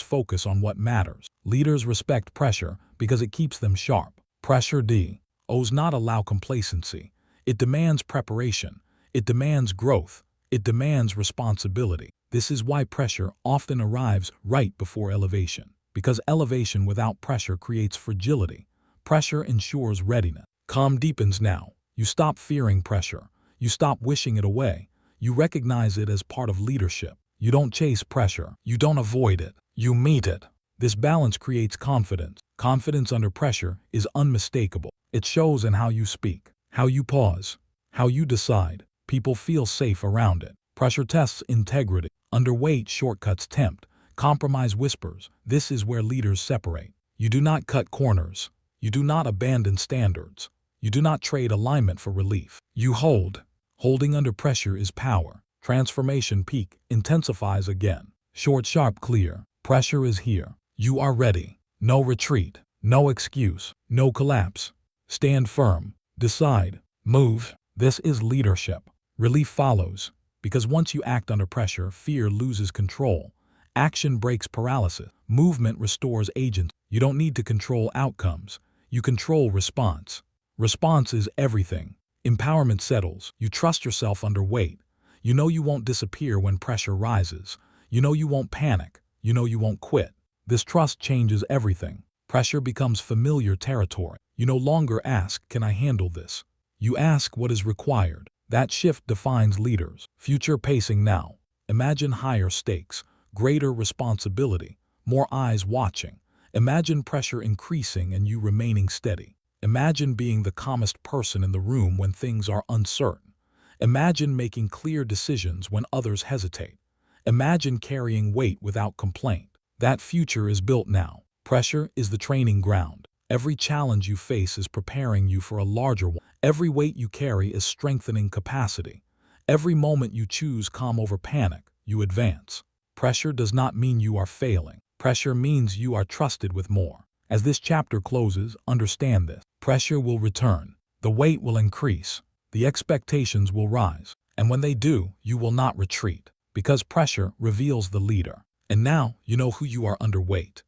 focus on what matters. Leaders respect pressure because it keeps them sharp. Pressure does not allow complacency. It demands preparation. It demands growth. It demands responsibility. This is why pressure often arrives right before elevation. Because elevation without pressure creates fragility. Pressure ensures readiness. Calm deepens now. You stop fearing pressure. You stop wishing it away. You recognize it as part of leadership. You don't chase pressure. You don't avoid it. You meet it. This balance creates confidence. Confidence under pressure is unmistakable. It shows in how you speak, how you pause, how you decide. People feel safe around it. Pressure tests integrity. Under weight, shortcuts tempt. Compromise whispers. This is where leaders separate. You do not cut corners. You do not abandon standards. You do not trade alignment for relief. You hold. Holding under pressure is power. Transformation peak intensifies again. Short, sharp, clear. Pressure is here. You are ready. No retreat. No excuse. No collapse. Stand firm. Decide. Move. This is leadership. Relief follows. Because once you act under pressure, fear loses control. Action breaks paralysis. Movement restores agency. You don't need to control outcomes. You control response. Response is everything. Empowerment settles. You trust yourself under weight. You know you won't disappear when pressure rises. You know you won't panic. You know you won't quit. This trust changes everything. Pressure becomes familiar territory. You no longer ask, "Can I handle this?" You ask, "What is required?" That shift defines leaders. Future pacing now. Imagine higher stakes, greater responsibility, more eyes watching. Imagine pressure increasing and you remaining steady. Imagine being the calmest person in the room when things are uncertain. Imagine making clear decisions when others hesitate. Imagine carrying weight without complaint. That future is built now. Pressure is the training ground. Every challenge you face is preparing you for a larger one. Every weight you carry is strengthening capacity. Every moment you choose calm over panic, you advance. Pressure does not mean you are failing. Pressure means you are trusted with more. As this chapter closes, understand this. Pressure will return. The weight will increase. The expectations will rise. And when they do, you will not retreat. Because pressure reveals the leader. And now you know who you are underweight.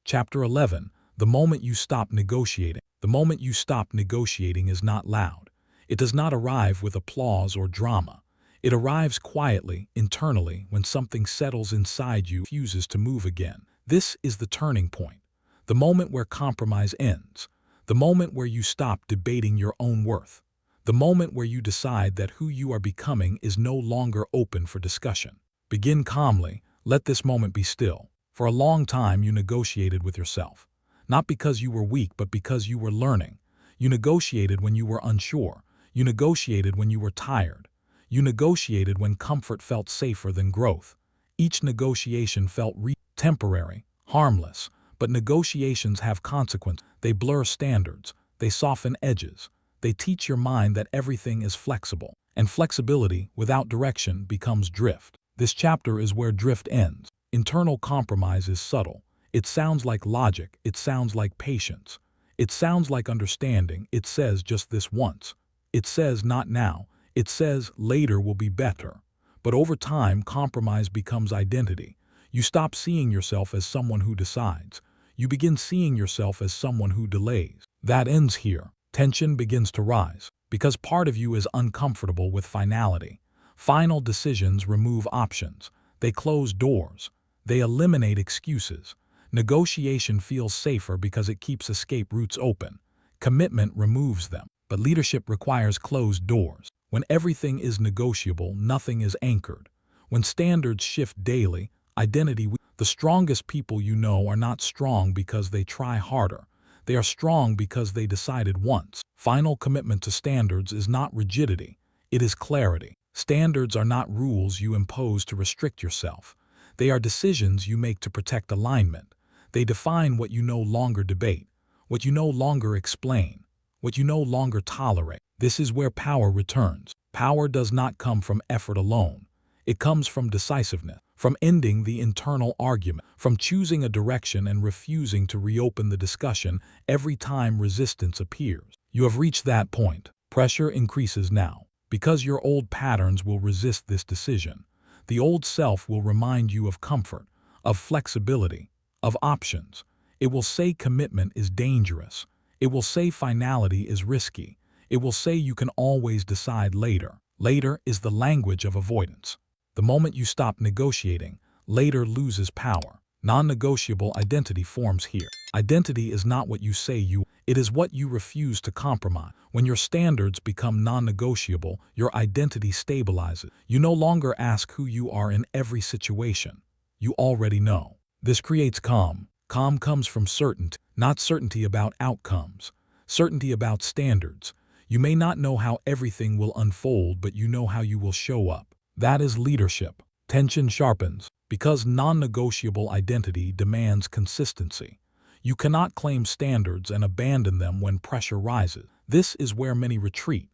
Chapter 11. The moment you stop negotiating. The moment you stop negotiating is not loud. It does not arrive with applause or drama. It arrives quietly, internally, when something settles inside you and refuses to move again. This is the turning point. The moment where compromise ends. The moment where you stop debating your own worth. The moment where you decide that who you are becoming is no longer open for discussion. Begin calmly. Let this moment be still. For a long time you negotiated with yourself. Not because you were weak, but because you were learning. You negotiated when you were unsure. You negotiated when you were tired. You negotiated when comfort felt safer than growth. Each negotiation felt temporary, harmless, but negotiations have consequences. They blur standards. They soften edges. They teach your mind that everything is flexible, and flexibility without direction becomes drift. This chapter is where drift ends. Internal compromise is subtle. It sounds like logic. It sounds like patience. It sounds like understanding. It says just this once. It says not now. It says later will be better. But over time, compromise becomes identity. You stop seeing yourself as someone who decides. You begin seeing yourself as someone who delays. That ends here. Tension begins to rise, because part of you is uncomfortable with finality. Final decisions remove options. They close doors. They eliminate excuses. Negotiation feels safer because it keeps escape routes open. Commitment removes them. But leadership requires closed doors. When everything is negotiable, nothing is anchored. When standards shift daily, the strongest people you know are not strong because they try harder. They are strong because they decided once. Final commitment to standards is not rigidity. It is clarity. Standards are not rules you impose to restrict yourself. They are decisions you make to protect alignment. They define what you no longer debate, what you no longer explain, what you no longer tolerate. This is where power returns. Power does not come from effort alone. It comes from decisiveness, from ending the internal argument, from choosing a direction and refusing to reopen the discussion every time resistance appears. You have reached that point. Pressure increases now, because your old patterns will resist this decision. The old self will remind you of comfort, of flexibility, of options. It will say commitment is dangerous. It will say finality is risky. It will say you can always decide later. Later is the language of avoidance. The moment you stop negotiating, later loses power. Non-negotiable identity forms here. Identity is not what you say you are. It is what you refuse to compromise. When your standards become non-negotiable, your identity stabilizes. You no longer ask who you are in every situation. You already know. This creates calm. Calm comes from certainty, not certainty about outcomes, certainty about standards. You may not know how everything will unfold, but you know how you will show up. That is leadership. Tension sharpens, because non-negotiable identity demands consistency. You cannot claim standards and abandon them when pressure rises. This is where many retreat.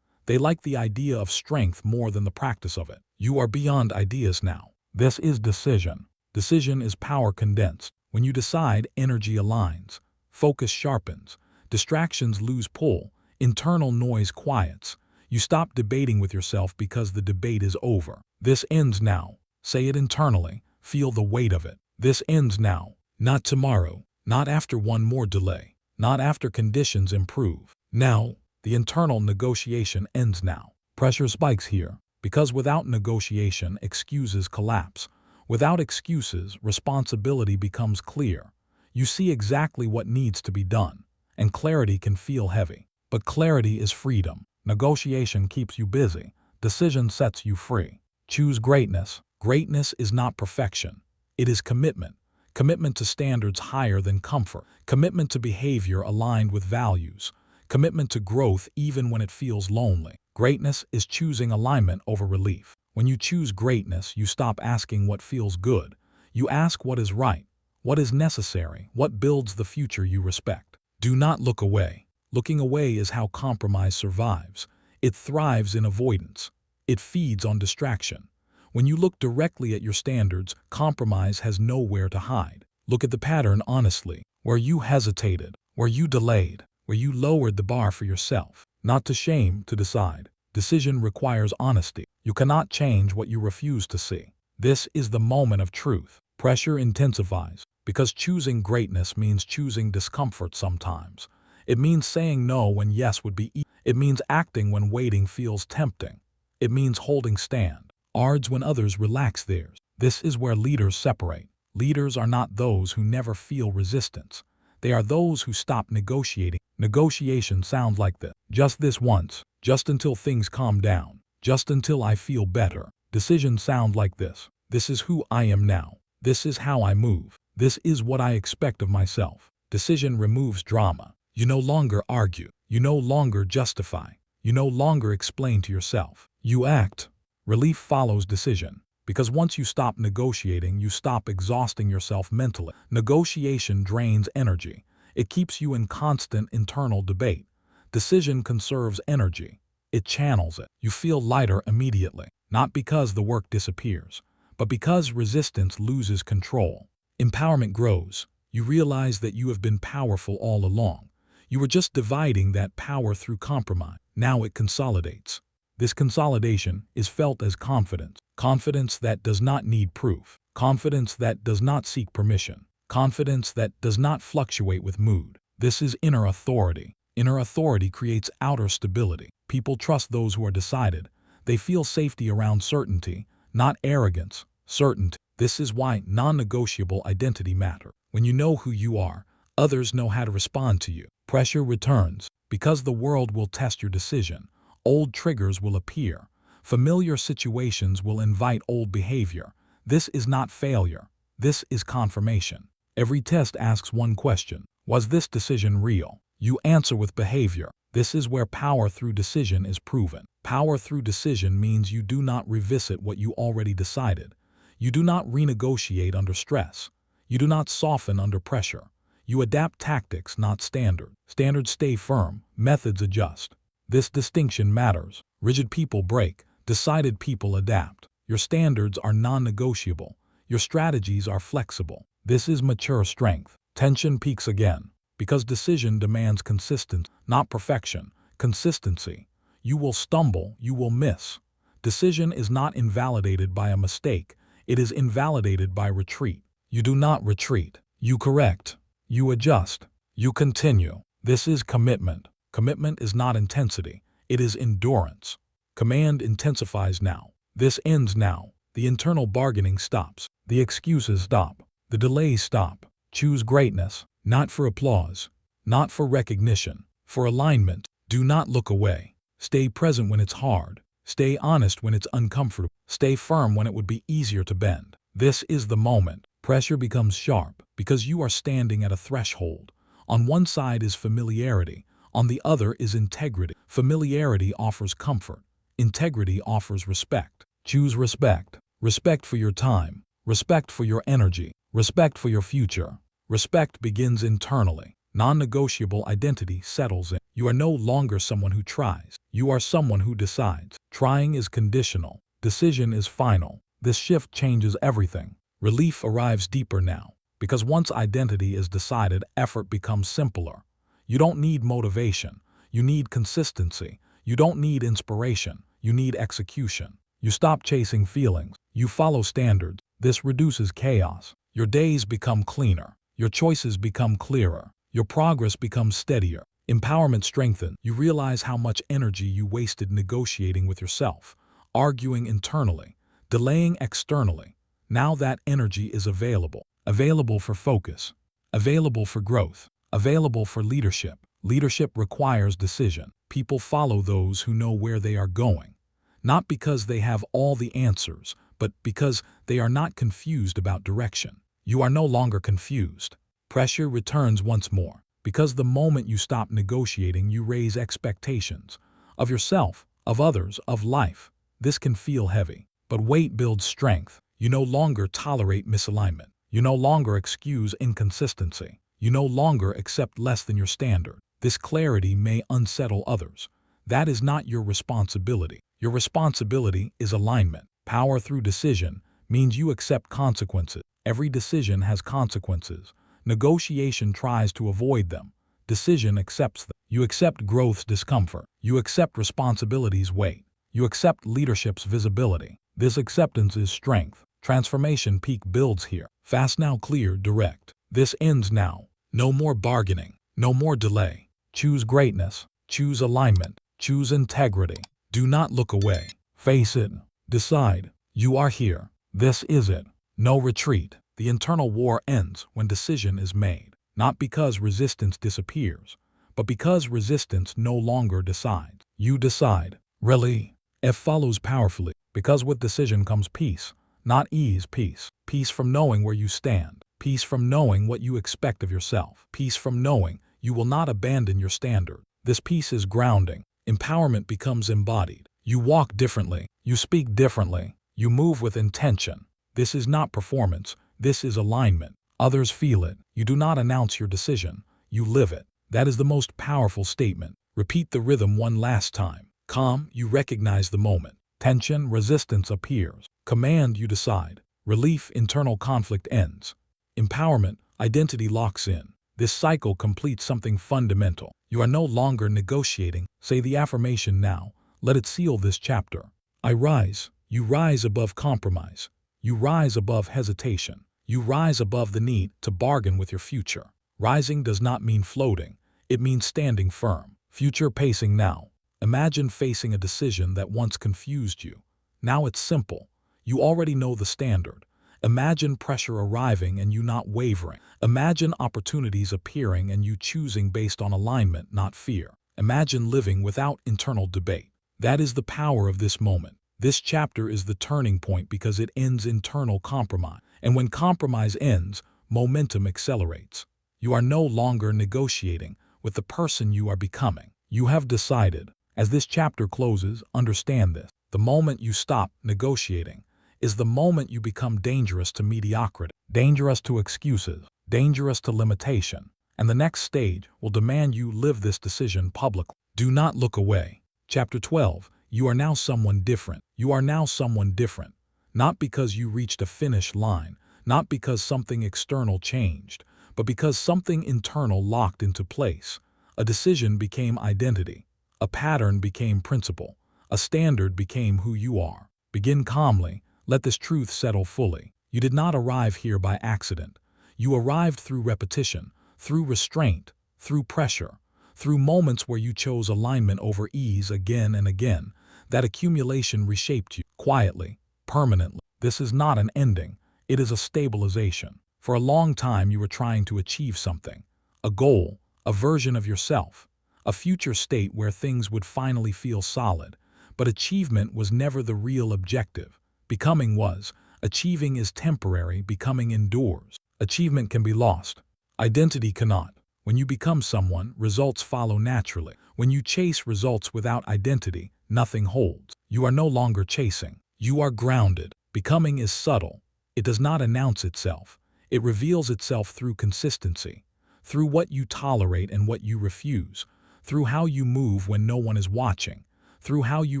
They like the idea of strength more than the practice of it. You are beyond ideas now. This is decision. Decision is power condensed. When you decide, energy aligns, focus sharpens, distractions lose pull, internal noise quiets. You stop debating with yourself because the debate is over. This ends now. Say it internally. Feel the weight of it. This ends now. Not tomorrow. Not after one more delay. Not after conditions improve. Now, the internal negotiation ends now. Pressure spikes here, because without negotiation, excuses collapse. Without excuses, responsibility becomes clear. You see exactly what needs to be done, and clarity can feel heavy. But clarity is freedom. Negotiation keeps you busy. Decision sets you free. Choose greatness. Greatness is not perfection. It is commitment. Commitment to standards higher than comfort. Commitment to behavior aligned with values. Commitment to growth even when it feels lonely. Greatness is choosing alignment over relief. When you choose greatness, you stop asking what feels good. You ask what is right, what is necessary, what builds the future you respect. Do not look away. Looking away is how compromise survives. It thrives in avoidance. It feeds on distraction. When you look directly at your standards, compromise has nowhere to hide. Look at the pattern honestly, where you hesitated, where you delayed, where you lowered the bar for yourself. Not to shame, to decide. Decision requires honesty. You cannot change what you refuse to see. This is the moment of truth. Pressure intensifies, Because choosing greatness means choosing discomfort sometimes. It means saying no when yes would be easy. It means acting when waiting feels tempting. It means holding stand odds when others relax theirs. This is where leaders separate. Leaders are not those who never feel resistance. They are those who stop negotiating. Negotiation sounds like this. Just this once. Just until things calm down. Just until I feel better. Decisions sound like this. This is who I am now. This is how I move. This is what I expect of myself. Decision removes drama. You no longer argue. You no longer justify. You no longer explain to yourself. You act. Relief follows decision. Because once you stop negotiating, you stop exhausting yourself mentally. Negotiation drains energy. It keeps you in constant internal debate. Decision conserves energy. It channels it. You feel lighter immediately, not because the work disappears, but because resistance loses control. Empowerment grows. You realize that you have been powerful all along. You were just dividing that power through compromise. Now it consolidates. This consolidation is felt as confidence. Confidence that does not need proof. Confidence that does not seek permission. Confidence that does not fluctuate with mood. This is inner authority. Inner authority creates outer stability. People trust those who are decided. They feel safety around certainty, not arrogance. Certainty. This is why non-negotiable identity matters. When you know who you are, others know how to respond to you. Pressure returns. Because the world will test your decision. Old triggers will appear. Familiar situations will invite old behavior. This is not failure. This is confirmation. Every test asks one question. Was this decision real? You answer with behavior. This is where power through decision is proven. Power through decision means you do not revisit what you already decided. You do not renegotiate under stress. You do not soften under pressure. You adapt tactics, not standards. Standards stay firm. Methods adjust. This distinction matters. Rigid people break. Decided people adapt. Your standards are non-negotiable. Your strategies are flexible. This is mature strength. Tension peaks again. Because decision demands consistency, not perfection. Consistency. You will stumble. You will miss. Decision is not invalidated by a mistake. It is invalidated by retreat. You do not retreat. You correct. You adjust. You continue. This is commitment. Commitment is not intensity. It is endurance. Command intensifies now. This ends now. The internal bargaining stops. The excuses stop. The delays stop. Choose greatness, not for applause, not for recognition, for alignment. Do not look away. Stay present when it's hard. Stay honest when it's uncomfortable. Stay firm when it would be easier to bend. This is the moment. Pressure becomes sharp because you are standing at a threshold. On one side is familiarity. On the other is integrity. Familiarity offers comfort. Integrity offers respect. Choose respect. Respect for your time. Respect for your energy. Respect for your future. Respect begins internally. Non-negotiable identity settles in. You are no longer someone who tries. You are someone who decides. Trying is conditional. Decision is final. This shift changes everything. Relief arrives deeper now. Because once identity is decided, effort becomes simpler. You don't need motivation. You need consistency. You don't need inspiration. You need execution. You stop chasing feelings. You follow standards. This reduces chaos. Your days become cleaner. Your choices become clearer. Your progress becomes steadier. Empowerment strengthens. You realize how much energy you wasted negotiating with yourself, arguing internally, delaying externally. Now that energy is available. Available for focus. Available for growth. Available for leadership. Leadership requires decision. People follow those who know where they are going. Not because they have all the answers, but because they are not confused about direction. You are no longer confused. Pressure returns once more. Because the moment you stop negotiating, you raise expectations. Of yourself, of others, of life. This can feel heavy. But weight builds strength. You no longer tolerate misalignment. You no longer excuse inconsistency. You no longer accept less than your standard. This clarity may unsettle others. That is not your responsibility. Your responsibility is alignment. Power through decision means you accept consequences. Every decision has consequences. Negotiation tries to avoid them. Decision accepts them. You accept growth's discomfort. You accept responsibility's weight. You accept leadership's visibility. This acceptance is strength. Transformation peak builds here. Fast now, clear, direct. This ends now. No more bargaining. No more delay. Choose greatness. Choose alignment. Choose integrity. Do not look away. Face it. Decide. You are here. This is it. No retreat. The internal war ends when decision is made, not because resistance disappears, but because resistance no longer decides. You decide. Really? F follows powerfully, because with decision comes peace, not ease. Peace. Peace from knowing where you stand. Peace from knowing what you expect of yourself. Peace from knowing you will not abandon your standard. This peace is grounding. Empowerment becomes embodied. You walk differently. You speak differently. You move with intention. This is not performance. This is alignment. Others feel it. You do not announce your decision. You live it. That is the most powerful statement. Repeat the rhythm one last time. Calm, you recognize the moment. Tension, resistance appears. Command, you decide. Relief, internal conflict ends. Empowerment, identity locks in. This cycle completes something fundamental. You are no longer negotiating. Say the affirmation now. Let it seal this chapter. I rise. You rise above compromise. You rise above hesitation. You rise above the need to bargain with your future. Rising does not mean floating. It means standing firm. Future pacing now. Imagine facing a decision that once confused you. Now it's simple. You already know the standard. Imagine pressure arriving and you not wavering. Imagine opportunities appearing and you choosing based on alignment, not fear. Imagine living without internal debate. That is the power of this moment. This chapter is the turning point because it ends internal compromise. And when compromise ends, momentum accelerates. You are no longer negotiating with the person you are becoming. You have decided. As this chapter closes, understand this. The moment you stop negotiating is the moment you become dangerous to mediocrity, dangerous to excuses, dangerous to limitation. And the next stage will demand you live this decision publicly. Do not look away. Chapter 12. You are now someone different. You are now someone different. Not because you reached a finish line, not because something external changed, but because something internal locked into place. A decision became identity. A pattern became principle. A standard became who you are. Begin calmly. Let this truth settle fully. You did not arrive here by accident. You arrived through repetition, through restraint, through pressure, through moments where you chose alignment over ease again and again. That accumulation reshaped you quietly, permanently. This is not an ending. It is a stabilization. For a long time you were trying to achieve something, a goal, a version of yourself, a future state where things would finally feel solid. But achievement was never the real objective. Becoming was. Achieving is temporary, becoming endures. Achievement can be lost. Identity cannot. When you become someone, results follow naturally. When you chase results without identity, nothing holds. You are no longer chasing. You are grounded. Becoming is subtle. It does not announce itself. It reveals itself through consistency, through what you tolerate and what you refuse, through how you move when no one is watching, through how you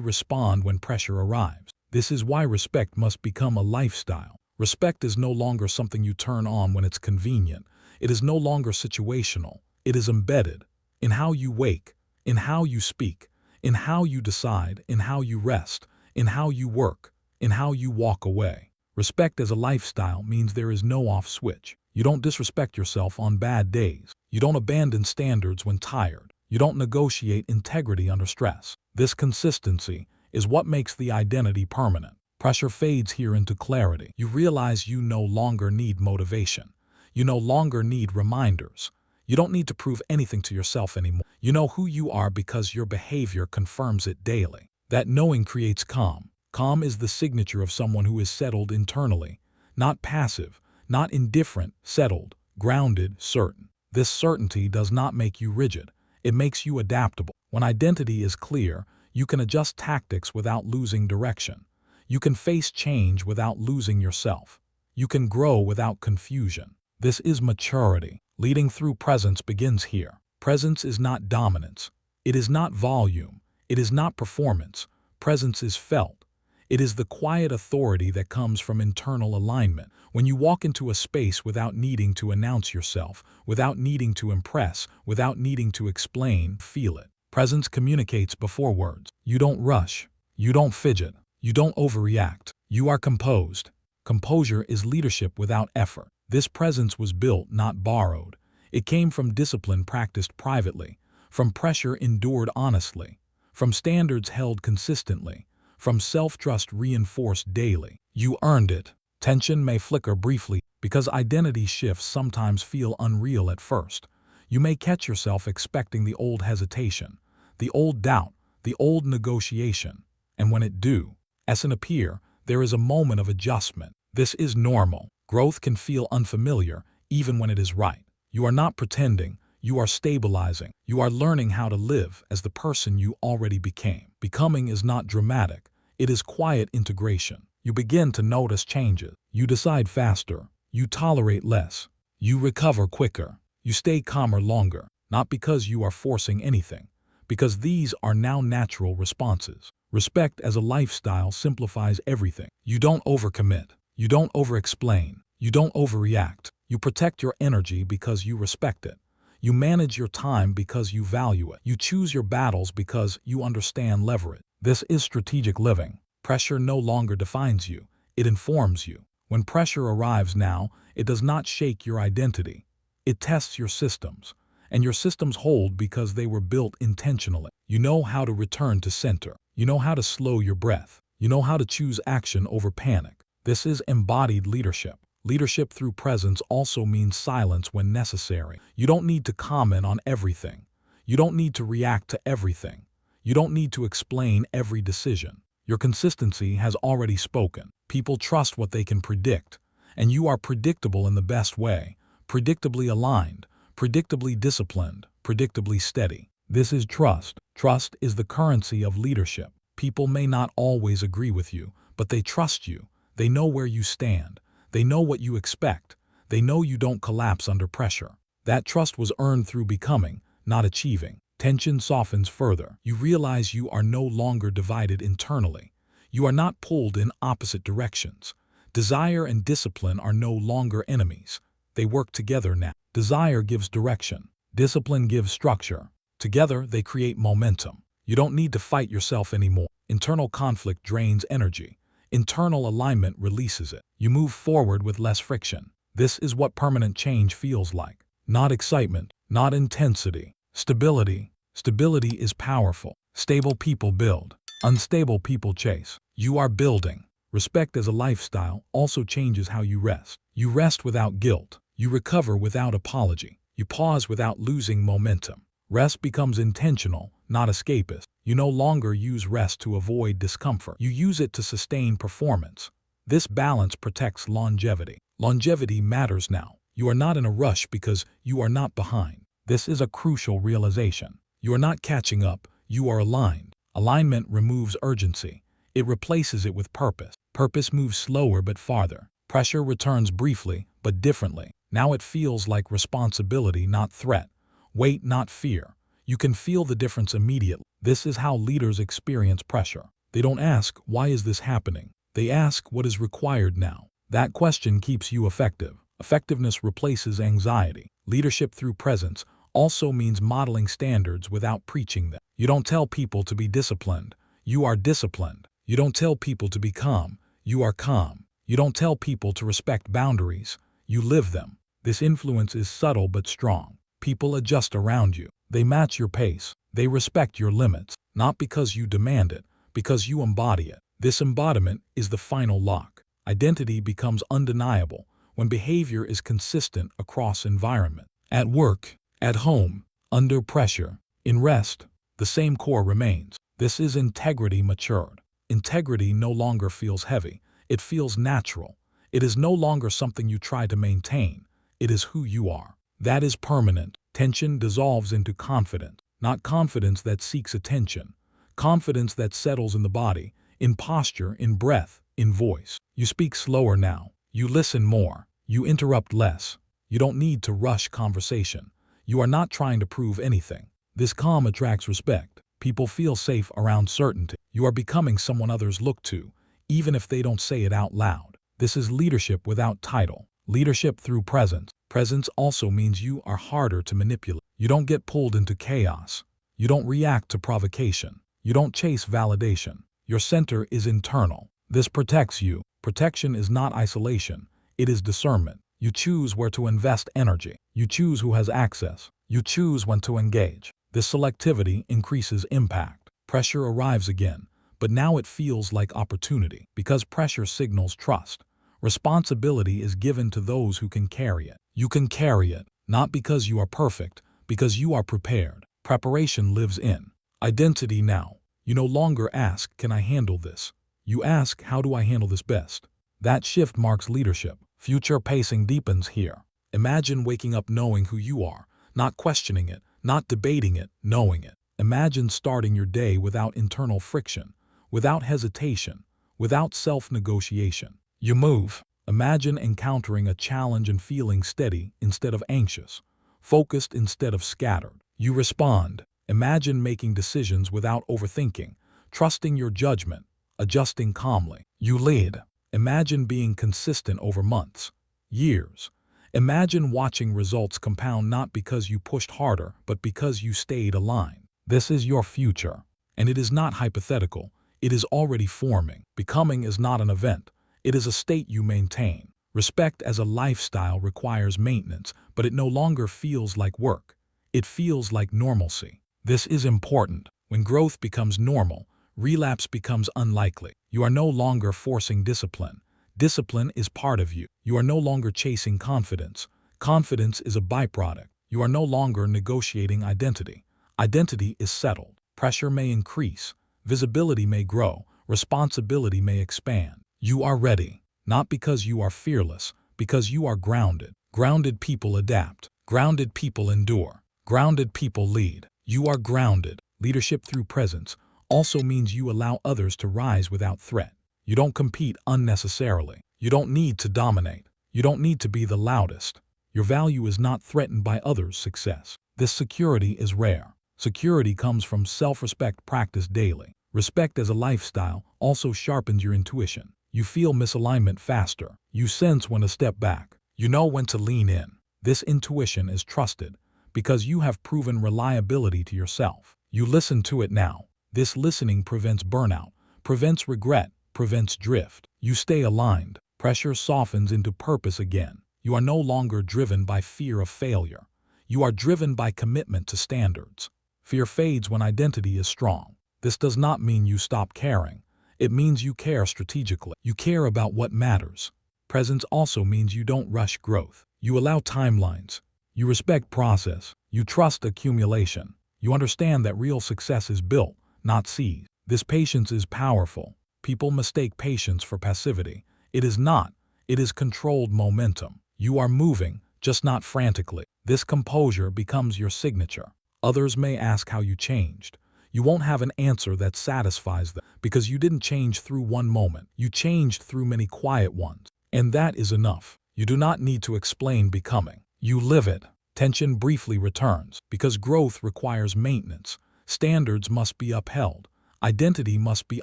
respond when pressure arrives. This is why respect must become a lifestyle. Respect is no longer something you turn on when it's convenient. It is no longer situational. It is embedded in how you wake, in how you speak, in how you decide, in how you rest, in how you work, in how you walk away. Respect as a lifestyle means there is no off switch. You don't disrespect yourself on bad days. You don't abandon standards when tired. You don't negotiate integrity under stress. This consistency is what makes the identity permanent. Pressure fades here into clarity. You realize you no longer need motivation. You no longer need reminders. You don't need to prove anything to yourself anymore. You know who you are because your behavior confirms it daily. That knowing creates calm. Calm is the signature of someone who is settled internally, not passive, not indifferent, settled, grounded, certain. This certainty does not make you rigid. It makes you adaptable. When identity is clear, you can adjust tactics without losing direction. You can face change without losing yourself. You can grow without confusion. This is maturity. Leading through presence begins here. Presence is not dominance. It is not volume. It is not performance. Presence is felt. It is the quiet authority that comes from internal alignment. When you walk into a space without needing to announce yourself, without needing to impress, without needing to explain, feel it. Presence communicates before words. You don't rush. You don't fidget. You don't overreact. You are composed. Composure is leadership without effort. This presence was built, not borrowed. It came from discipline practiced privately, from pressure endured honestly, from standards held consistently, from self-trust reinforced daily. You earned it. Tension may flicker briefly because identity shifts sometimes feel unreal at first. You may catch yourself expecting the old hesitation, the old doubt, the old negotiation, and when it do, appear, there is a moment of adjustment. This is normal. Growth can feel unfamiliar even when it is right. You are not pretending, you are stabilizing. You are learning how to live as the person you already became. Becoming is not dramatic, it is quiet integration. You begin to notice changes. You decide faster, you tolerate less, you recover quicker, you stay calmer longer, not because you are forcing anything, because these are now natural responses. Respect as a lifestyle simplifies everything. You don't overcommit, you don't overexplain, you don't overreact. You protect your energy because you respect it. You manage your time because you value it. You choose your battles because you understand leverage. This is strategic living. Pressure no longer defines you, it informs you. When pressure arrives now, it does not shake your identity. It tests your systems. And your systems hold because they were built intentionally. You know how to return to center. You know how to slow your breath. You know how to choose action over panic. This is embodied leadership. Leadership through presence also means silence when necessary. You don't need to comment on everything. You don't need to react to everything. You don't need to explain every decision. Your consistency has already spoken. People trust what they can predict, and you are predictable in the best way, predictably aligned, predictably disciplined, predictably steady. This is trust. Trust is the currency of leadership. People may not always agree with you, but they trust you. They know where you stand. They know what you expect. They know you don't collapse under pressure. That trust was earned through becoming, not achieving. Tension softens further. You realize you are no longer divided internally. You are not pulled in opposite directions. Desire and discipline are no longer enemies. They work together now. Desire gives direction. Discipline gives structure. Together, they create momentum. You don't need to fight yourself anymore. Internal conflict drains energy. Internal alignment releases it. You move forward with less friction. This is what permanent change feels like. Not excitement, not intensity. Stability. Stability is powerful. Stable people build. Unstable people chase. You are building. Respect as a lifestyle also changes how you rest. You rest without guilt. You recover without apology. You pause without losing momentum. Rest becomes intentional, not escapist. You no longer use rest to avoid discomfort. You use it to sustain performance. This balance protects longevity. Longevity matters now. You are not in a rush because you are not behind. This is a crucial realization. You are not catching up, you are aligned. Alignment removes urgency. It replaces it with purpose. Purpose moves slower but farther. Pressure returns briefly, but differently. Now it feels like responsibility, not threat. Weight, not fear. You can feel the difference immediately. This is how leaders experience pressure. They don't ask, why is this happening? They ask, what is required now? That question keeps you effective. Effectiveness replaces anxiety. Leadership through presence also means modeling standards without preaching them. You don't tell people to be disciplined. You are disciplined. You don't tell people to be calm. You are calm. You don't tell people to respect boundaries. You live them. This influence is subtle but strong. People adjust around you. They match your pace. They respect your limits, not because you demand it, because you embody it. This embodiment is the final lock. Identity becomes undeniable when behavior is consistent across environment. At work, at home, under pressure, in rest, the same core remains. This is integrity matured. Integrity no longer feels heavy. It feels natural. It is no longer something you try to maintain. It is who you are. That is permanent. Tension dissolves into confidence, not confidence that seeks attention. Confidence that settles in the body, in posture, in breath, in voice. You speak slower now. You listen more. You interrupt less. You don't need to rush conversation. You are not trying to prove anything. This calm attracts respect. People feel safe around certainty. You are becoming someone others look to, even if they don't say it out loud. This is leadership without title. Leadership through presence. Presence also means you are harder to manipulate. You don't get pulled into chaos. You don't react to provocation. You don't chase validation. Your center is internal. This protects you. Protection is not isolation. It is discernment. You choose where to invest energy. You choose who has access. You choose when to engage. This selectivity increases impact. Pressure arrives again, but now it feels like opportunity because pressure signals trust. Responsibility is given to those who can carry it. You can carry it, not because you are perfect, because you are prepared. Preparation lives in identity now. You no longer ask, can I handle this? You ask, how do I handle this best? That shift marks leadership. Future pacing deepens here. Imagine waking up knowing who you are, not questioning it, not debating it, knowing it. Imagine starting your day without internal friction, without hesitation, without self-negotiation. You move. Imagine encountering a challenge and feeling steady instead of anxious, focused instead of scattered. You respond. Imagine making decisions without overthinking, trusting your judgment, adjusting calmly. You lead. Imagine being consistent over months, years. Imagine watching results compound not because you pushed harder, but because you stayed aligned. This is your future, and it is not hypothetical. It is already forming. Becoming is not an event. It is a state you maintain. Respect as a lifestyle requires maintenance, but it no longer feels like work. It feels like normalcy. This is important. When growth becomes normal, relapse becomes unlikely. You are no longer forcing discipline. Discipline is part of you. You are no longer chasing confidence. Confidence is a byproduct. You are no longer negotiating identity. Identity is settled. Pressure may increase. Visibility may grow. Responsibility may expand. You are ready, not because you are fearless, because you are grounded. Grounded people adapt. Grounded people endure. Grounded people lead. You are grounded. Leadership through presence also means you allow others to rise without threat. You don't compete unnecessarily. You don't need to dominate. You don't need to be the loudest. Your value is not threatened by others' success. This security is rare. Security comes from self-respect practiced daily. Respect as a lifestyle also sharpens your intuition. You feel misalignment faster. You sense when to step back. You know when to lean in. This intuition is trusted because you have proven reliability to yourself. You listen to it now. This listening prevents burnout, prevents regret, prevents drift. You stay aligned. Pressure softens into purpose again. You are no longer driven by fear of failure. You are driven by commitment to standards. Fear fades when identity is strong. This does not mean you stop caring. It means you care strategically. You care about what matters. Presence also means you don't rush growth. You allow timelines. You respect process. You trust accumulation. You understand that real success is built, not seized. This patience is powerful. People mistake patience for passivity. It is not. It is controlled momentum. You are moving, just not frantically. This composure becomes your signature. Others may ask how you changed. You won't have an answer that satisfies them because you didn't change through one moment. You changed through many quiet ones. And that is enough. You do not need to explain becoming. You live it. Tension briefly returns because growth requires maintenance. Standards must be upheld. Identity must be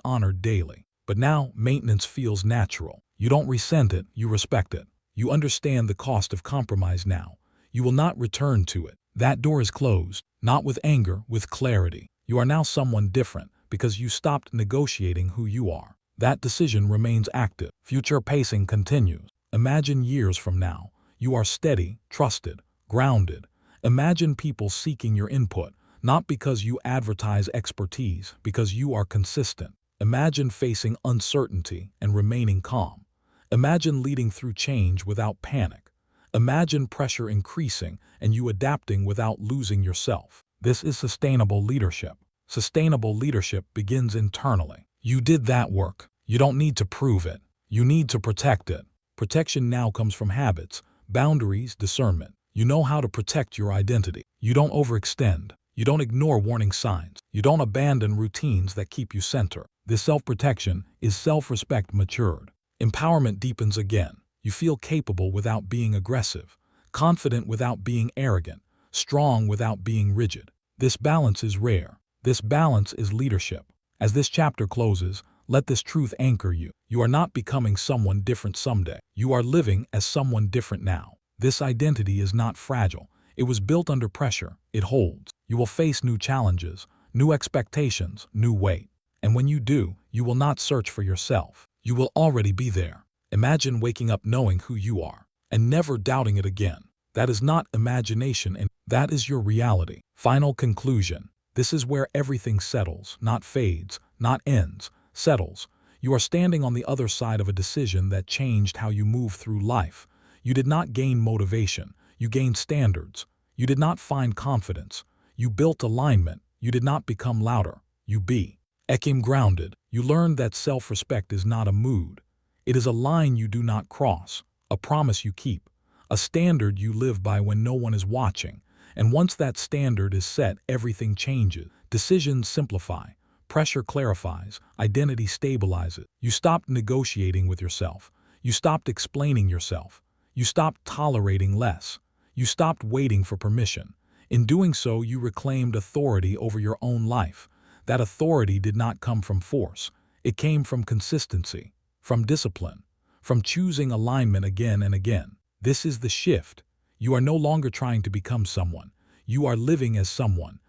honored daily. But now maintenance feels natural. You don't resent it, you respect it. You understand the cost of compromise now. You will not return to it. That door is closed, not with anger, with clarity. You are now someone different because you stopped negotiating who you are. That decision remains active. Future pacing continues. Imagine years from now. You are steady, trusted, grounded. Imagine people seeking your input, not because you advertise expertise, because you are consistent. Imagine facing uncertainty and remaining calm. Imagine leading through change without panic. Imagine pressure increasing and you adapting without losing yourself. This is sustainable leadership. Sustainable leadership begins internally. You did that work. You don't need to prove it. You need to protect it. Protection now comes from habits, boundaries, discernment. You know how to protect your identity. You don't overextend. You don't ignore warning signs. You don't abandon routines that keep you centered. This self-protection is self-respect matured. Empowerment deepens again. You feel capable without being aggressive, confident without being arrogant, strong without being rigid. This balance is rare. This balance is leadership. As this chapter closes, let this truth anchor you. You are not becoming someone different someday. You are living as someone different now. This identity is not fragile. It was built under pressure. It holds. You will face new challenges, new expectations, new weight. And when you do, you will not search for yourself. You will already be there. Imagine waking up knowing who you are. and never doubting it again. That is not imagination, and that is your reality. Final conclusion. This is where everything settles, not fades, not ends, settles. You are standing on the other side of a decision that changed how you move through life. You did not gain motivation. You gained standards. You did not find confidence. You built alignment. You did not become louder. You became grounded. You learned that self-respect is not a mood. It is a line you do not cross, a promise you keep, a standard you live by when no one is watching. And once that standard is set, everything changes. Decisions simplify. Pressure clarifies. Identity stabilizes. You stopped negotiating with yourself. You stopped explaining yourself. You stopped tolerating less. You stopped waiting for permission. In doing so, you reclaimed authority over your own life. That authority did not come from force. It came from consistency, from discipline, from choosing alignment again and again. This is the shift. You are no longer trying to become someone. You are living as someone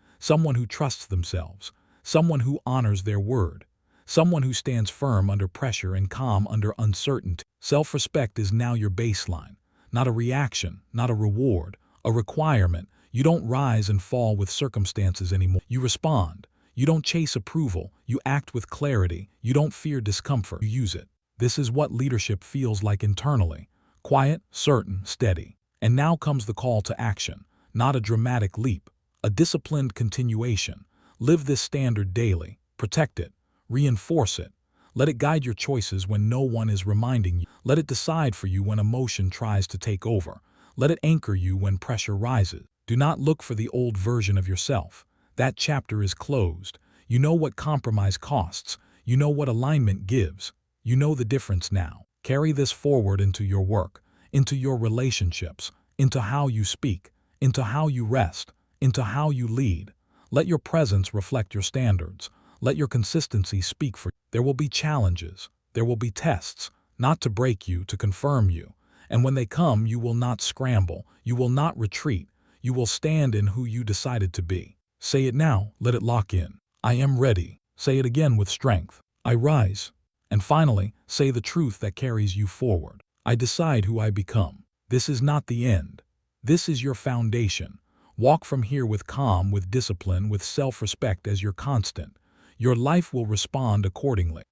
who trusts themselves, someone who honors their word, someone who stands firm under pressure and calm under uncertainty. Self-respect is now your baseline, not a reaction, not a reward, a requirement. You don't rise and fall with circumstances anymore. You respond. You don't chase approval. You act with clarity. You don't fear discomfort. You use it. This is what leadership feels like internally. Quiet, certain, steady. And now comes the call to action. Not a dramatic leap, a disciplined continuation. Live this standard daily. Protect it. Reinforce it. Let it guide your choices when no one is reminding you. Let it decide for you when emotion tries to take over. Let it anchor you when pressure rises. Do not look for the old version of yourself. That chapter is closed. You know what compromise costs. You know what alignment gives. You know the difference now. Carry this forward into your work, into your relationships, into how you speak, into how you rest, into how you lead. Let your presence reflect your standards. Let your consistency speak for you. There will be challenges. There will be tests, not to break you, to confirm you. And when they come, you will not scramble. You will not retreat. You will stand in who you decided to be. Say it now. Let it lock in. I am ready. Say it again with strength. I rise. And finally, say the truth that carries you forward. I decide who I become. This is not the end. This is your foundation. Walk from here with calm, with discipline, with self-respect as your constant. Your life will respond accordingly.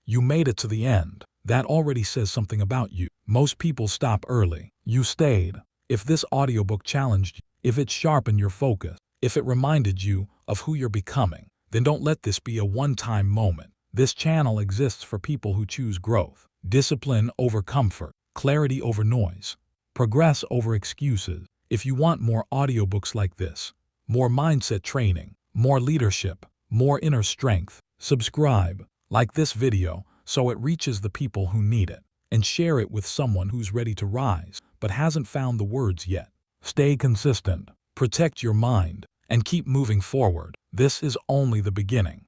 You made it to the end. That already says something about you. Most people stop early. You stayed. If this audiobook challenged you, if it sharpened your focus, if it reminded you of who you're becoming, then don't let this be a one-time moment. This channel exists for people who choose growth, discipline over comfort, clarity over noise, progress over excuses. If you want more audiobooks like this, more mindset training, more leadership, more inner strength, subscribe, like this video so it reaches the people who need it, and share it with someone who's ready to rise but hasn't found the words yet. Stay consistent, protect your mind, and keep moving forward. This is only the beginning.